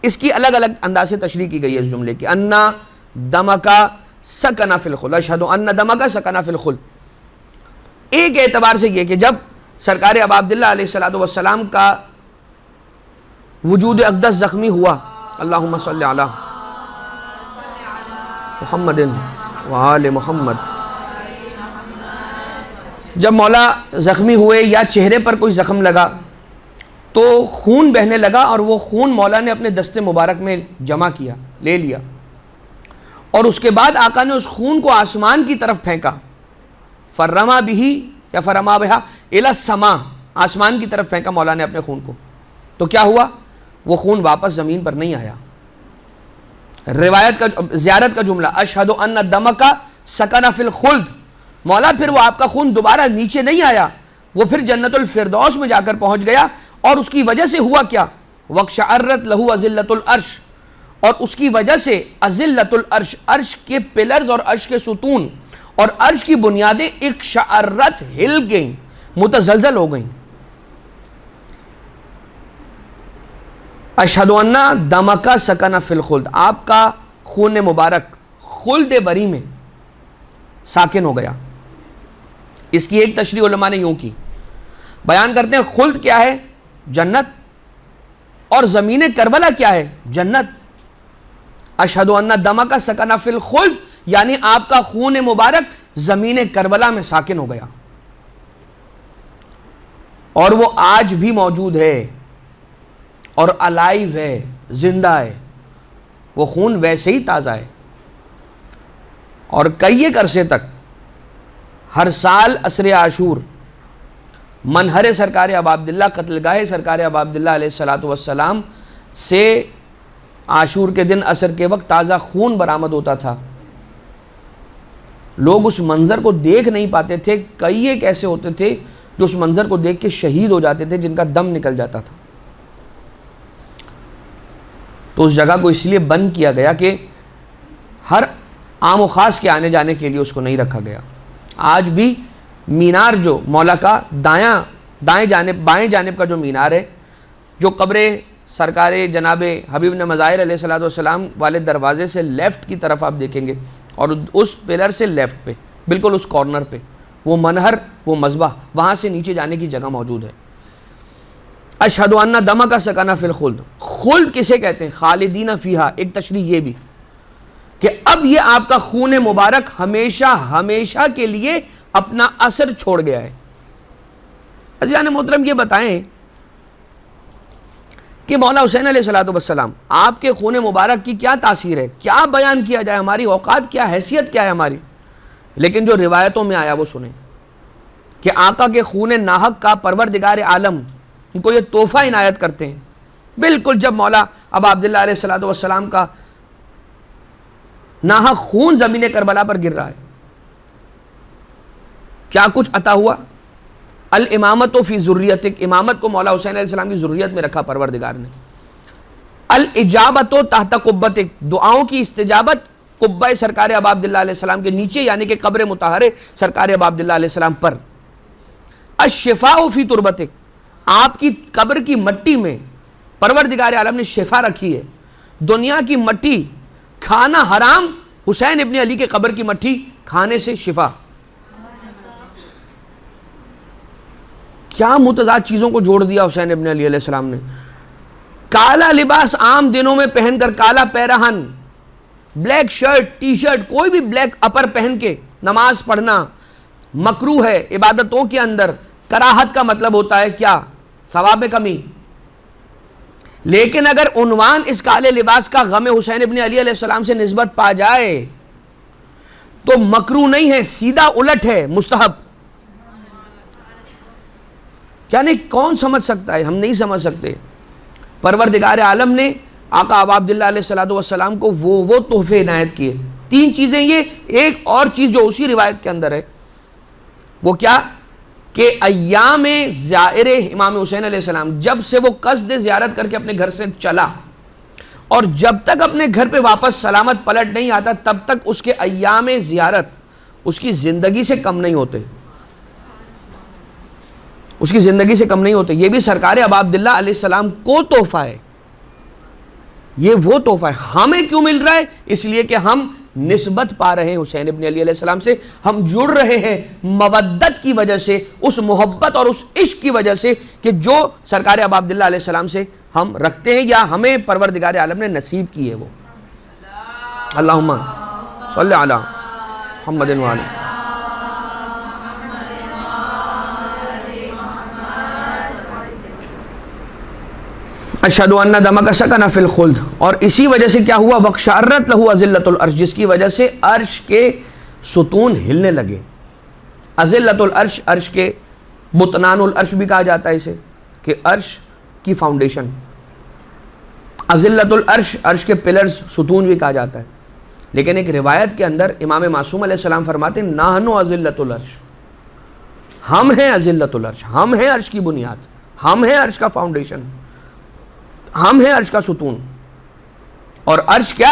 اس کی الگ الگ انداز سے تشریح کی گئی ہے اس جملے کی. انا دمکا سکن فی الخلد، اشہد ان دمکا سکن فی الخلد. ایک اعتبار سے یہ کہ جب سرکار ابا عبداللہ علیہ السلام کا وجود اقدس زخمی ہوا، اللہم صلی علی محمد وآل محمد، جب مولا زخمی ہوئے یا چہرے پر کوئی زخم لگا تو خون بہنے لگا، اور وہ خون مولا نے اپنے دست مبارک میں جمع کیا، لے لیا، اور اس کے بعد آقا نے اس خون کو آسمان کی طرف پھینکا. فرما بھی یا فرما بہا الی السما، آسمان کی طرف پھینکا مولا نے اپنے خون کو. تو کیا ہوا؟ وہ خون واپس زمین پر نہیں آیا. روایت کا زیارت کا جملہ اشہد ان دمک سکن فی الخلد، مولا پھر وہ آپ کا خون دوبارہ نیچے نہیں آیا، وہ پھر جنت الفردوس میں جا کر پہنچ گیا. اور اس کی وجہ سے ہوا کیا؟ واقشعرت لہ اذلۃ العرش، اور اس کی وجہ سے اذلۃ العرش، عرش کے پلرز اور عرش کے ستون اور عرش کی بنیادیں اقشعرت، ہل گئیں، متزلزل ہو گئیں. اشہد ان دمک سکن فی الخلد، آپ کا خون مبارک خلد بری میں ساکن ہو گیا. اس کی ایک تشریح علماء نے یوں کی، بیان کرتے ہیں خلد کیا ہے؟ جنت. اور زمین کربلا کیا ہے؟ جنت. اشہد ان دمک سکن فی الخلد یعنی آپ کا خون مبارک زمین کربلا میں ساکن ہو گیا، اور وہ آج بھی موجود ہے اور الائیو ہے، زندہ ہے. وہ خون ویسے ہی تازہ ہے. اور کئی ایک عرصے تک ہر سال عصر عاشور منہر سرکار ابا عبداللہ، قتل گاہ سرکار ابا عبداللہ علیہ السلام سے عاشور کے دن عصر کے وقت تازہ خون برآمد ہوتا تھا. لوگ اس منظر کو دیکھ نہیں پاتے تھے. کئی ایک ایسے ہوتے تھے جو اس منظر کو دیکھ کے شہید ہو جاتے تھے، جن کا دم نکل جاتا تھا. تو اس جگہ کو اس لیے بند کیا گیا کہ ہر عام و خاص کے آنے جانے کے لیے اس کو نہیں رکھا گیا. آج بھی مینار جو مولا کا بائیں جانب کا جو مینار ہے، جو قبر سرکار جناب حبیب نے مظاہر علیہ السلام والے دروازے سے لیفٹ کی طرف آپ دیکھیں گے، اور اس پلر سے لیفٹ پہ بالکل اس کارنر پہ وہ منہر، وہ مذبح، وہاں سے نیچے جانے کی جگہ موجود ہے. اشہد ان دمک سکن فی الخلد. خلد کسے کہتے ہیں؟ خالدین فیہا. ایک تشریح یہ بھی کہ اب یہ آپ کا خون مبارک ہمیشہ ہمیشہ کے لیے اپنا اثر چھوڑ گیا ہے. عزیزان محترم یہ بتائیں کہ مولا حسین علیہ السلام آپ کے خون مبارک کی کیا تاثیر ہے؟ کیا بیان کیا جائے؟ ہماری اوقات کیا، حیثیت کیا ہے ہماری؟ لیکن جو روایتوں میں آیا وہ سنیں. کہ آقا کے خون ناحق کا پروردگار عالم ان کو یہ تحفہ عنایت کرتے ہیں. بالکل جب مولا ابا عبداللہ علیہ السلام کا ناحق خون زمین کربلا پر گر رہا ہے, کیا کچھ عطا ہوا؟ الامامت فی ذریتک, امامت کو مولا حسین علیہ السلام کی ذریت میں رکھا پروردگار نے. الاجابت تحت قبتک, دعاؤں کی استجابت قبہ سرکار ابا عبداللہ علیہ السلام کے نیچے یعنی کہ قبر مطہرہ سرکار ابا عبداللہ علیہ السلام پر. الشفاء فی تربتک, آپ کی قبر کی مٹی میں پروردگار عالم نے شفا رکھی ہے. دنیا کی مٹی کھانا حرام, حسین ابن علی کے قبر کی مٹی کھانے سے شفا. کیا متضاد چیزوں کو جوڑ دیا حسین ابن علی علیہ السلام نے. کالا لباس عام دنوں میں پہن کر, کالا پیراہن, بلیک شرٹ, ٹی شرٹ, کوئی بھی بلیک اپر پہن کے نماز پڑھنا مکروہ ہے. عبادتوں کے اندر کراہت کا مطلب ہوتا ہے کیا؟ ثواب میں کمی. لیکن اگر عنوان اس کالے لباس کا غم حسین ابن علی علیہ السلام سے نسبت پا جائے تو مکروہ نہیں ہے, سیدھا الٹ ہے, مستحب. یعنی کون سمجھ سکتا ہے؟ ہم نہیں سمجھ سکتے. پروردگار عالم نے آقا ابا عبداللہ علیہ السلام کو وہ تحفے عنایت کیے. تین چیزیں یہ, ایک اور چیز جو اسی روایت کے اندر ہے وہ کیا کہ ایام زائر امام حسین علیہ السلام, جب سے وہ قصد زیارت کر کے اپنے گھر سے چلا اور جب تک اپنے گھر پہ واپس سلامت پلٹ نہیں آتا تب تک اس کے ایام زیارت اس کی زندگی سے کم نہیں ہوتے, اس کی زندگی سے کم نہیں ہوتے. یہ بھی سرکار ابا عبداللہ علیہ السلام کو تحفہ ہے. یہ وہ تحفہ ہے. ہمیں کیوں مل رہا ہے؟ اس لیے کہ ہم نسبت پا رہے ہیں حسین ابن علی علیہ السلام سے, ہم جڑ رہے ہیں مودت کی وجہ سے, اس محبت اور اس عشق کی وجہ سے کہ جو سرکار ابا عبداللہ علیہ السلام سے ہم رکھتے ہیں یا ہمیں پروردگار عالم نے نصیب کی ہے. وہ اللہم صلی علی محمد و علی. اشہدو ان دمک سکن فی الخلد, اور اسی وجہ سے کیا ہوا؟ وقشعرت لہ اذلۃ العرش, جس کی وجہ سے عرش کے ستون ہلنے لگے. اذلۃ العرش, عرش کے بطنان العرش بھی کہا جاتا ہے اسے, کہ عرش کی فاؤنڈیشن. اذلۃ العرش, عرش کے پلرز, ستون بھی کہا جاتا ہے. لیکن ایک روایت کے اندر امام معصوم علیہ السلام فرماتے ہیں نحن اذلۃ العرش, ہم ہیں اذلۃ العرش, ہم ہیں عرش کی بنیاد, ہم ہیں عرش کا فاؤنڈیشن, ہم ہیں عرش کا ستون. اور عرش کیا؟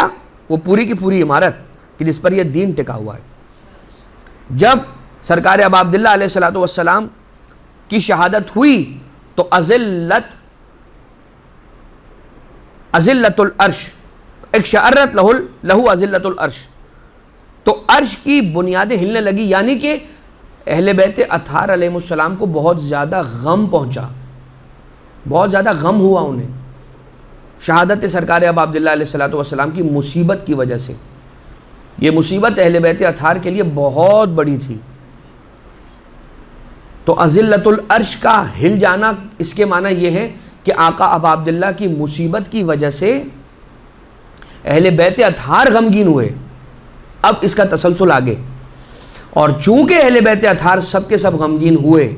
وہ پوری کی پوری عمارت کہ جس پر یہ دین ٹکا ہوا ہے. جب سرکار ابا عبداللہ علیہ السلام کی شہادت ہوئی تو اذلت العرش, اقشعرت لہو اذلت العرش, تو عرش کی بنیادیں ہلنے لگی. یعنی کہ اہل بیت اطہار علیہ السلام کو بہت زیادہ غم پہنچا, بہت زیادہ غم ہوا انہیں شہادت سرکار ابا عبداللہ علیہ السلام کی مصیبت کی وجہ سے. یہ مصیبت اہل بیت اطہار کے لیے بہت بڑی تھی. تو اذلۃ العرش کا ہل جانا اس کے معنی یہ ہے کہ آقا ابا عبداللہ کی مصیبت کی وجہ سے اہل بیت اطہار غمگین ہوئے. اب اس کا تسلسل آگے. اور چونکہ اہل بیت اطہار سب کے سب غمگین ہوئے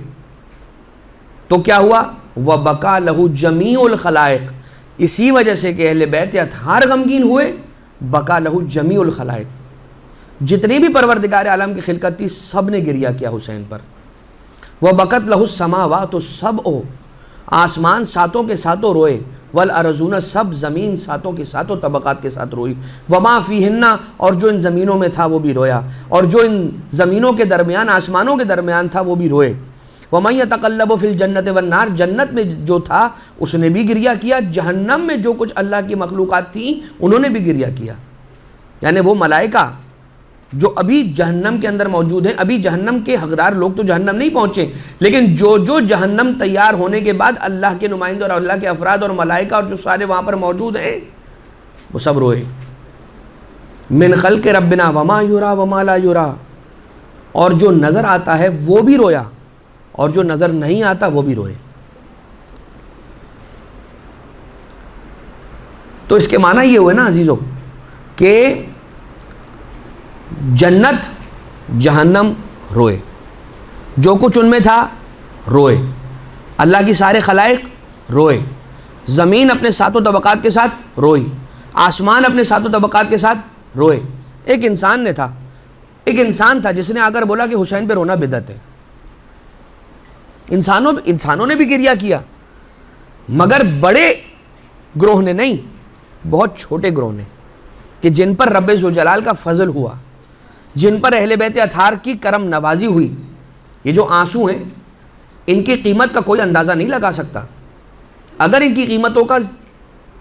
تو کیا ہوا؟ وَبَكَى لَهُ جَمِيعُ الْخَلَائِقِ, اسی وجہ سے کہ اہل بیت اطہار غمگین ہوئے, بقا لہو جمیع الخلائق, جتنی بھی پروردگار عالم کی خلقت تھی سب نے گریہ کیا حسین پر. وَبَكَتْ لَهُ السَّمَاوَاتُ السَّبْعُ, آسمان ساتوں کے ساتوں روئے, وَالْأَرْضُونَ, سب زمین ساتوں کے ساتوں طبقات کے ساتھ روئی, وَمَا فِيهِنَّ, اور جو ان زمینوں میں تھا وہ بھی رویا, اور جو ان زمینوں کے درمیان آسمانوں کے درمیان تھا وہ بھی روئے. وَمَن يَتَقَلَّبُ فِي الْجَنَّةِ وَالنَّارِ, جنت میں جو تھا اس نے بھی گریہ کیا, جہنم میں جو کچھ اللہ کی مخلوقات تھیں انہوں نے بھی گریہ کیا. یعنی وہ ملائکہ جو ابھی جہنم کے اندر موجود ہیں, ابھی جہنم کے حقدار لوگ تو جہنم نہیں پہنچے, لیکن جو جہنم تیار ہونے کے بعد اللہ کے نمائندے اور اللہ کے افراد اور ملائکہ اور جو سارے وہاں پر موجود ہیں وہ سب روئے. من خلق ربنا وما یرا وما لا یرا, اور جو نظر آتا ہے وہ بھی رویا اور جو نظر نہیں آتا وہ بھی روئے. تو اس کے معنی یہ ہوئے نا عزیزو کہ جنت جہنم روئے, جو کچھ ان میں تھا روئے، اللہ کی سارے خلائق روئے، زمین اپنے ساتوں طبقات کے ساتھ روئی، آسمان اپنے ساتوں طبقات کے ساتھ روئے۔ ایک انسان تھا جس نے آ کر بولا کہ حسین پہ رونا بدعت ہے۔ انسانوں نے بھی گریہ کیا، مگر بڑے گروہ نے نہیں، بہت چھوٹے گروہ نے، کہ جن پر رب ذوالجلال کا فضل ہوا، جن پر اہل بیت اطہار کی کرم نوازی ہوئی۔ یہ جو آنسو ہیں ان کی قیمت کا کوئی اندازہ نہیں لگا سکتا۔ اگر ان کی قیمتوں کا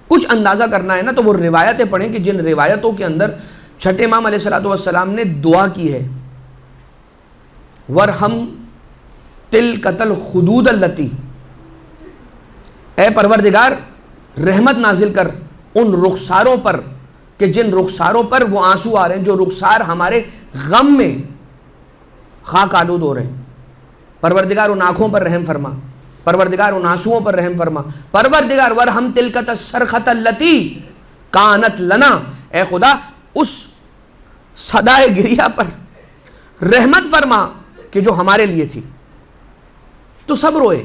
کچھ اندازہ کرنا ہے نا تو وہ روایتیں پڑھیں کہ جن روایتوں کے اندر چھٹے امام علیہ السلام نے دعا کی ہے، ورحم تلکۃ الخدود اللتی، اے پروردگار رحمت نازل کر ان رخساروں پر کہ جن رخساروں پر وہ آنسو آ رہے ہیں، جو رخسار ہمارے غم میں خاک آلود ہو رہے ہیں۔ پروردگار ان آنکھوں پر رحم فرما، پروردگار ان آنسوؤں پر رحم فرما، پروردگار ورحم تلکۃ الصرخۃ اللتی کانت لنا، اے خدا اس صدائے گریہ پر رحمت فرما کہ جو ہمارے لیے تھی۔ تو سب روئے،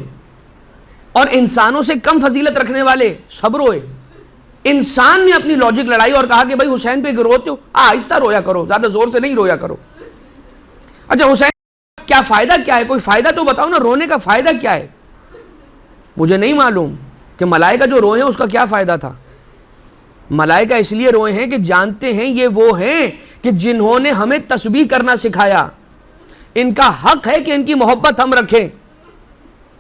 اور انسانوں سے کم فضیلت رکھنے والے سب روئے۔ انسان نے اپنی لاجک لڑائی اور کہا کہ بھائی حسین پہ روتے ہو، آہستہ رویا کرو، زیادہ زور سے نہیں رویا کرو۔ اچھا حسین کیا فائدہ کیا ہے؟ کوئی فائدہ تو بتاؤ نا، رونے کا فائدہ کیا ہے؟ مجھے نہیں معلوم کہ ملائکہ جو روئے ہیں اس کا کیا فائدہ تھا۔ ملائکہ اس لیے روئے ہیں کہ جانتے ہیں یہ وہ ہیں کہ جنہوں نے ہمیں تسبیح کرنا سکھایا، ان کا حق ہے کہ ان کی محبت ہم رکھیں۔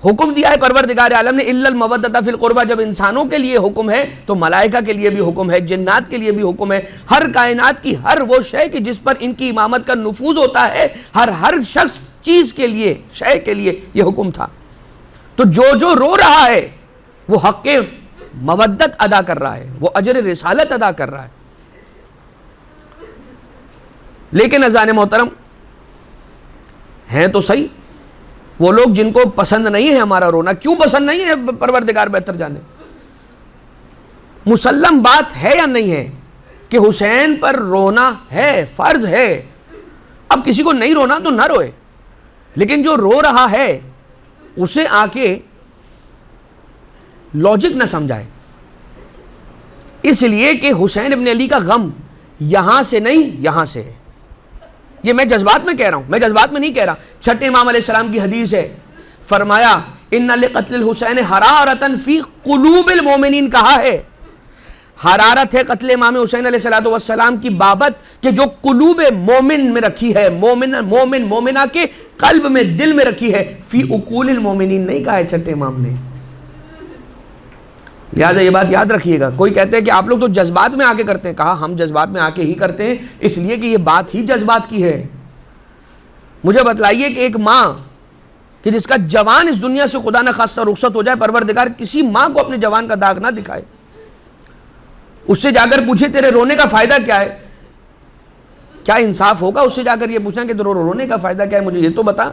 حکم دیا ہے پروردگار عالم نے الا المودۃ فی القربہ، جب انسانوں کے لیے حکم ہے تو ملائکہ کے لیے بھی حکم ہے، جنات کے لیے بھی حکم ہے، ہر کائنات کی ہر وہ شے کہ جس پر ان کی امامت کا نفوذ ہوتا ہے، ہر شخص چیز کے لیے، شے کے لیے یہ حکم تھا۔ تو جو رو رہا ہے وہ حق مودت ادا کر رہا ہے، وہ اجر رسالت ادا کر رہا ہے۔ لیکن اذان محترم ہیں تو صحیح وہ لوگ جن کو پسند نہیں ہے ہمارا رونا۔ کیوں پسند نہیں ہے پروردگار بہتر جانے۔ مسلم بات ہے یا نہیں ہے کہ حسین پر رونا ہے، فرض ہے۔ اب کسی کو نہیں رونا تو نہ روئے، لیکن جو رو رہا ہے اسے آ کے لاجک نہ سمجھائے، اس لیے کہ حسین ابن علی کا غم یہاں سے نہیں یہاں سے ہے۔ یہ میں جذبات میں کہہ رہا ہوں، میں جذبات میں نہیں کہہ رہا۔ چھٹے امام علیہ السلام کی حدیث ہے، فرمایا ان لقتل الحسین حرارۃ فی قلوب المومنین، کہا ہے حرارت ہے قتل امام حسین علیہ السلام کی بابت کہ جو قلوب مومن میں رکھی ہے، مومنہ کے قلب میں، دل میں رکھی ہے، فی عقول المومنین نہیں کہا ہے چھٹے امام نے۔ لہٰذا یہ بات یاد رکھیے گا۔ کوئی کہتے ہیں کہ آپ لوگ تو جذبات میں آ کے کرتے ہیں، کہا ہم جذبات میں آ کے ہی کرتے ہیں اس لیے کہ یہ بات ہی جذبات کی ہے۔ مجھے بتلائیے کہ ایک ماں کہ جس کا جوان اس دنیا سے خدا نہ خواستہ رخصت ہو جائے، پروردگار کسی ماں کو اپنے جوان کا داغ نہ دکھائے، اس سے جا کر پوچھے تیرے رونے کا فائدہ کیا ہے؟ کیا انصاف ہوگا اس سے جا کر یہ پوچھنا کہ تیرے رونے کا فائدہ کیا ہے، مجھے یہ تو بتا؟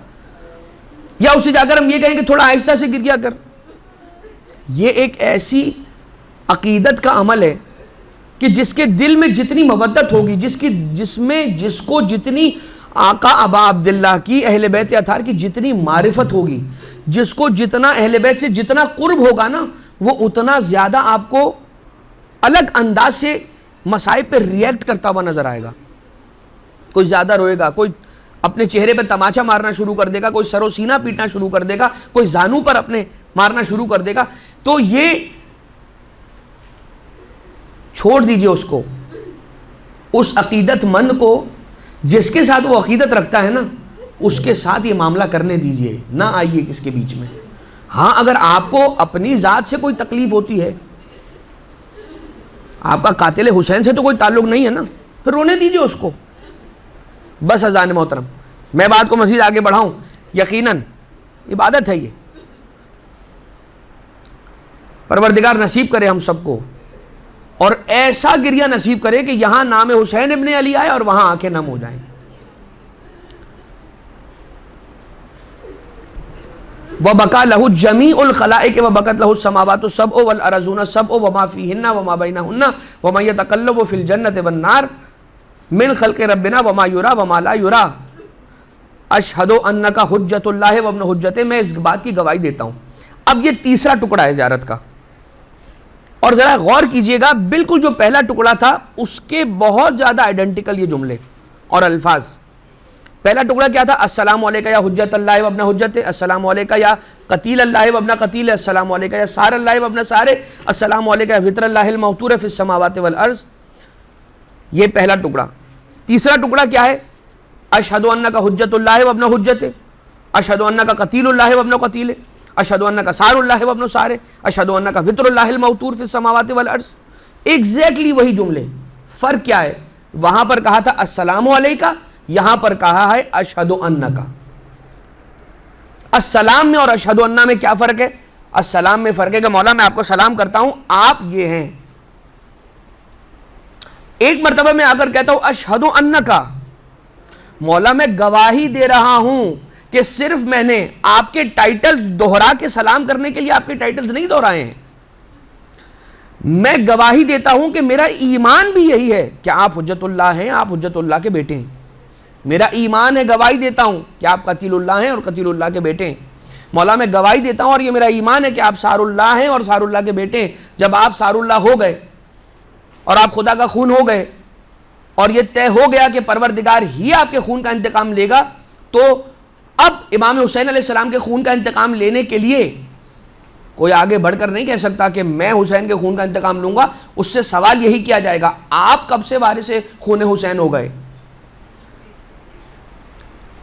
یا اس سے جا کر ہم یہ کہیں کہ تھوڑا آہستہ سے گریہ کر؟ یہ ایک ایسی عقیدت کا عمل ہے کہ جس کے دل میں جتنی مودت ہوگی، جس کو جتنی آقا ابا عبداللہ کی، اہل بیت اطہار کی جتنی معرفت ہوگی، جس کو جتنا اہل بیت سے جتنا قرب ہوگا نا، وہ اتنا زیادہ آپ کو الگ انداز سے مصائب پہ ریئیکٹ کرتا ہوا نظر آئے گا۔ کوئی زیادہ روئے گا، کوئی اپنے چہرے پہ تماچا مارنا شروع کر دے گا، کوئی سر و سینہ پیٹنا شروع کر دے گا، کوئی زانو پر اپنے مارنا شروع کر دے گا۔ تو یہ چھوڑ دیجئے اس کو، اس عقیدت مند کو جس کے ساتھ وہ عقیدت رکھتا ہے نا، اس کے ساتھ یہ معاملہ کرنے دیجئے، نہ آئیے کس کے بیچ میں۔ ہاں اگر آپ کو اپنی ذات سے کوئی تکلیف ہوتی ہے، آپ کا قاتل حسین سے تو کوئی تعلق نہیں ہے نا، پھر رونے دیجئے اس کو۔ بس اذان محترم، میں بات کو مزید آگے بڑھاؤں، یقیناً عبادت ہے یہ، پروردگار نصیب کرے ہم سب کو، اور ایسا گریہ نصیب کرے کہ یہاں نام حسین ابن علی آئے اور وہاں آنکھیں نم ہو جائیں۔ وَبَكَى لَهُ جَمِيعُ الْخَلَائِقِ وَبَكَتْ لَهُ السَّمَاوَاتُ السَّبْعُ وَالْأَرْضُونَ السَّبْعُ وَمَا فِيهِنَّ وَمَا بَيْنَهُنَّ وَمَن يَتَقَلَّبُ فِي الْجَنَّةِ وَالنَّارِ مِنْ خَلْقِ رَبِّنَا وَمَا يُرَى وَمَا لَا يُرَى۔ اشہد انک حجت اللہ و ابن حجت، میں اس بات کی گواہی دیتا ہوں۔ اب یہ تیسرا ٹکڑا ہے زیارت کا، اور ذرا غور کیجئے گا، بالکل جو پہلا ٹکڑا تھا اس کے بہت زیادہ آئیڈینٹیکل یہ جملے اور الفاظ۔ پہلا ٹکڑا کیا تھا؟ السلام علیکہ یا حجت اللہ و ابن حجت، السلام علیکہ یا قتیل اللہ و ابن قتیل، السلام علیکہ یا سار اللہ و ابن سار، السلام علیکہ یا وطر اللہ الموتور فی السماوات والارض۔ یہ پہلا ٹکڑا۔ تیسرا ٹکڑا کیا ہے؟ اشہد انک حجت اللہ و ابن حجت، اشہد انک قتیل اللہ و ابن قتیل، اشہد انک سار اللہ و ابن سار، اشہد انک وطر اللہ الموتور فی السماوات والارض۔ ایگزیکٹلی وہی جملے، فرق کیا ہے؟ وہاں پر کہا تھا السلام علیکہ، یہاں پر کہا ہے اشہد انک۔ السلام میں اور اشہد انہ میں کیا فرق ہے؟ السلام میں فرق ہے کہ مولا میں آپ کو سلام کرتا ہوں، آپ یہ ہیں۔ ایک مرتبہ میں آ کر کہتا ہوں اشہد انک، مولا میں گواہی دے رہا ہوں کہ صرف میں نے آپ کے ٹائٹلز دہرا کے سلام کرنے کے لیے آپ کے ٹائٹلز نہیں دہرائے ہیں، میں گواہی دیتا ہوں کہ میرا ایمان بھی یہی ہے کہ آپ حجت اللہ ہیں، آپ حجت اللہ کے بیٹے ہیں۔ میرا ایمان ہے، گواہی دیتا ہوں کہ آپ قتیل اللہ ہیں اور قتیل اللہ کے بیٹے ہیں۔ مولا میں گواہی دیتا ہوں اور یہ میرا ایمان ہے کہ آپ سار اللہ ہیں اور سار اللہ کے بیٹے ہیں۔ جب آپ سار اللہ ہو گئے اور آپ خدا کا خون ہو گئے اور یہ طے ہو گیا کہ پروردگار ہی آپ کے خون کا انتقام لے گا، تو اب امام حسین علیہ السلام کے خون کا انتقام لینے کے لیے کوئی آگے بڑھ کر نہیں کہہ سکتا کہ میں حسین کے خون کا انتقام لوں گا۔ اس سے سوال یہی کیا جائے گا، آپ کب سے وارث خون حسین ہو گئے؟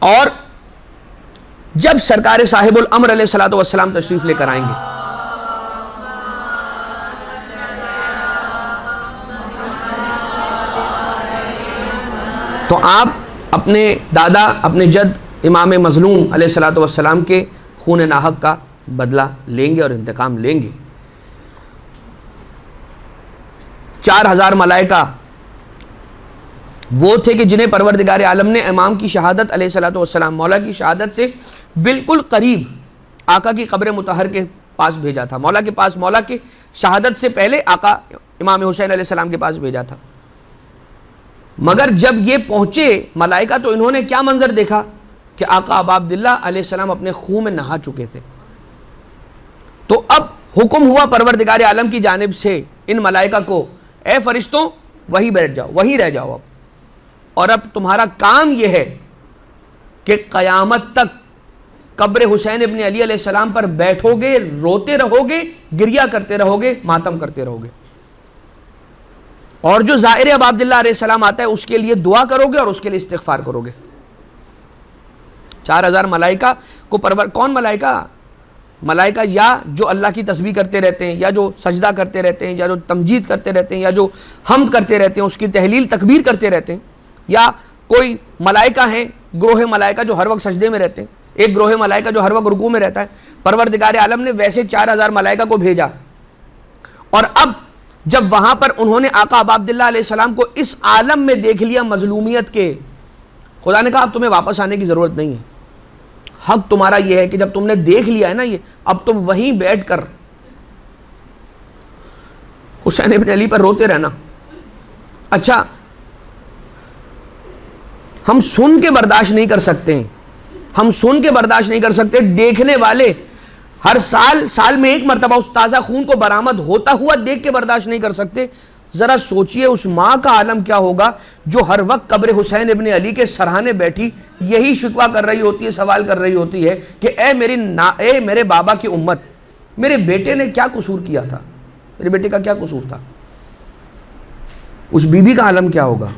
اور جب سرکار صاحب الامر علیہ الصلوۃ والسلام تشریف لے کر آئیں گے، تو آپ اپنے دادا، اپنے جد امام مظلوم علیہ الصلوۃ والسلام کے خون ناحق کا بدلہ لیں گے اور انتقام لیں گے۔ 4000 ملائکہ وہ تھے کہ جنہیں پروردگار عالم نے امام کی شہادت علیہ الصلوۃ والسلام، مولا کی شہادت سے بالکل قریب آقا کی قبر مطہر کے پاس بھیجا تھا، مولا کے پاس، مولا کی شہادت سے پہلے آقا امام حسین علیہ السلام کے پاس بھیجا تھا۔ مگر جب یہ پہنچے ملائکہ تو انہوں نے کیا منظر دیکھا کہ آقا ابا عبداللہ علیہ السلام اپنے خون میں نہا چکے تھے۔ تو اب حکم ہوا پروردگار عالم کی جانب سے ان ملائکہ کو، اے فرشتوں وہیں بیٹھ جاؤ، وہیں رہ جاؤ اب، اور اب تمہارا کام یہ ہے کہ قیامت تک قبر حسین ابن علی علیہ السلام پر بیٹھو گے، روتے رہو گے، گریہ کرتے رہو گے، ماتم کرتے رہو گے، اور جو زائر ابا عبداللہ علیہ السلام آتا ہے اس کے لیے دعا کرو گے اور اس کے لیے استغفار کرو گے۔ 4000 ملائکہ کو کون ملائکہ؟ ملائکہ یا جو اللہ کی تسبیح کرتے رہتے ہیں، یا جو سجدہ کرتے رہتے ہیں، یا جو تمجید کرتے رہتے ہیں، یا جو حمد کرتے رہتے ہیں، اس کی تحلیل تکبیر کرتے رہتے ہیں، یا کوئی ملائکہ ہیں، گروہ ملائکہ جو ہر وقت سجدے میں رہتے ہیں، ایک گروہ ملائکہ جو ہر وقت رکوع میں رہتا ہے۔ پروردگار عالم نے ویسے 4000 ملائکہ کو بھیجا، اور اب جب وہاں پر انہوں نے آقا ابا عبداللہ علیہ السلام کو اس عالم میں دیکھ لیا مظلومیت کے، خدا نے کہا اب تمہیں واپس آنے کی ضرورت نہیں ہے، حق تمہارا یہ ہے کہ جب تم نے دیکھ لیا ہے نا یہ، اب تم وہیں بیٹھ کر حسین ابن علی پر روتے رہنا۔ اچھا، ہم سن کے برداشت نہیں کر سکتے ہیں، ہم سن کے برداشت نہیں کر سکتے، دیکھنے والے ہر سال میں ایک مرتبہ اس تازہ خون کو برآمد ہوتا ہوا دیکھ کے برداشت نہیں کر سکتے۔ ذرا سوچئے اس ماں کا عالم کیا ہوگا جو ہر وقت قبر حسین ابن علی کے سرہانے بیٹھی یہی شکوہ کر رہی ہوتی ہے، سوال کر رہی ہوتی ہے کہ اے میرے بابا کی امت، میرے بیٹے نے کیا قصور کیا تھا، میرے بیٹے کا کیا قصور تھا۔ اس بی بی کا عالم کیا ہوگا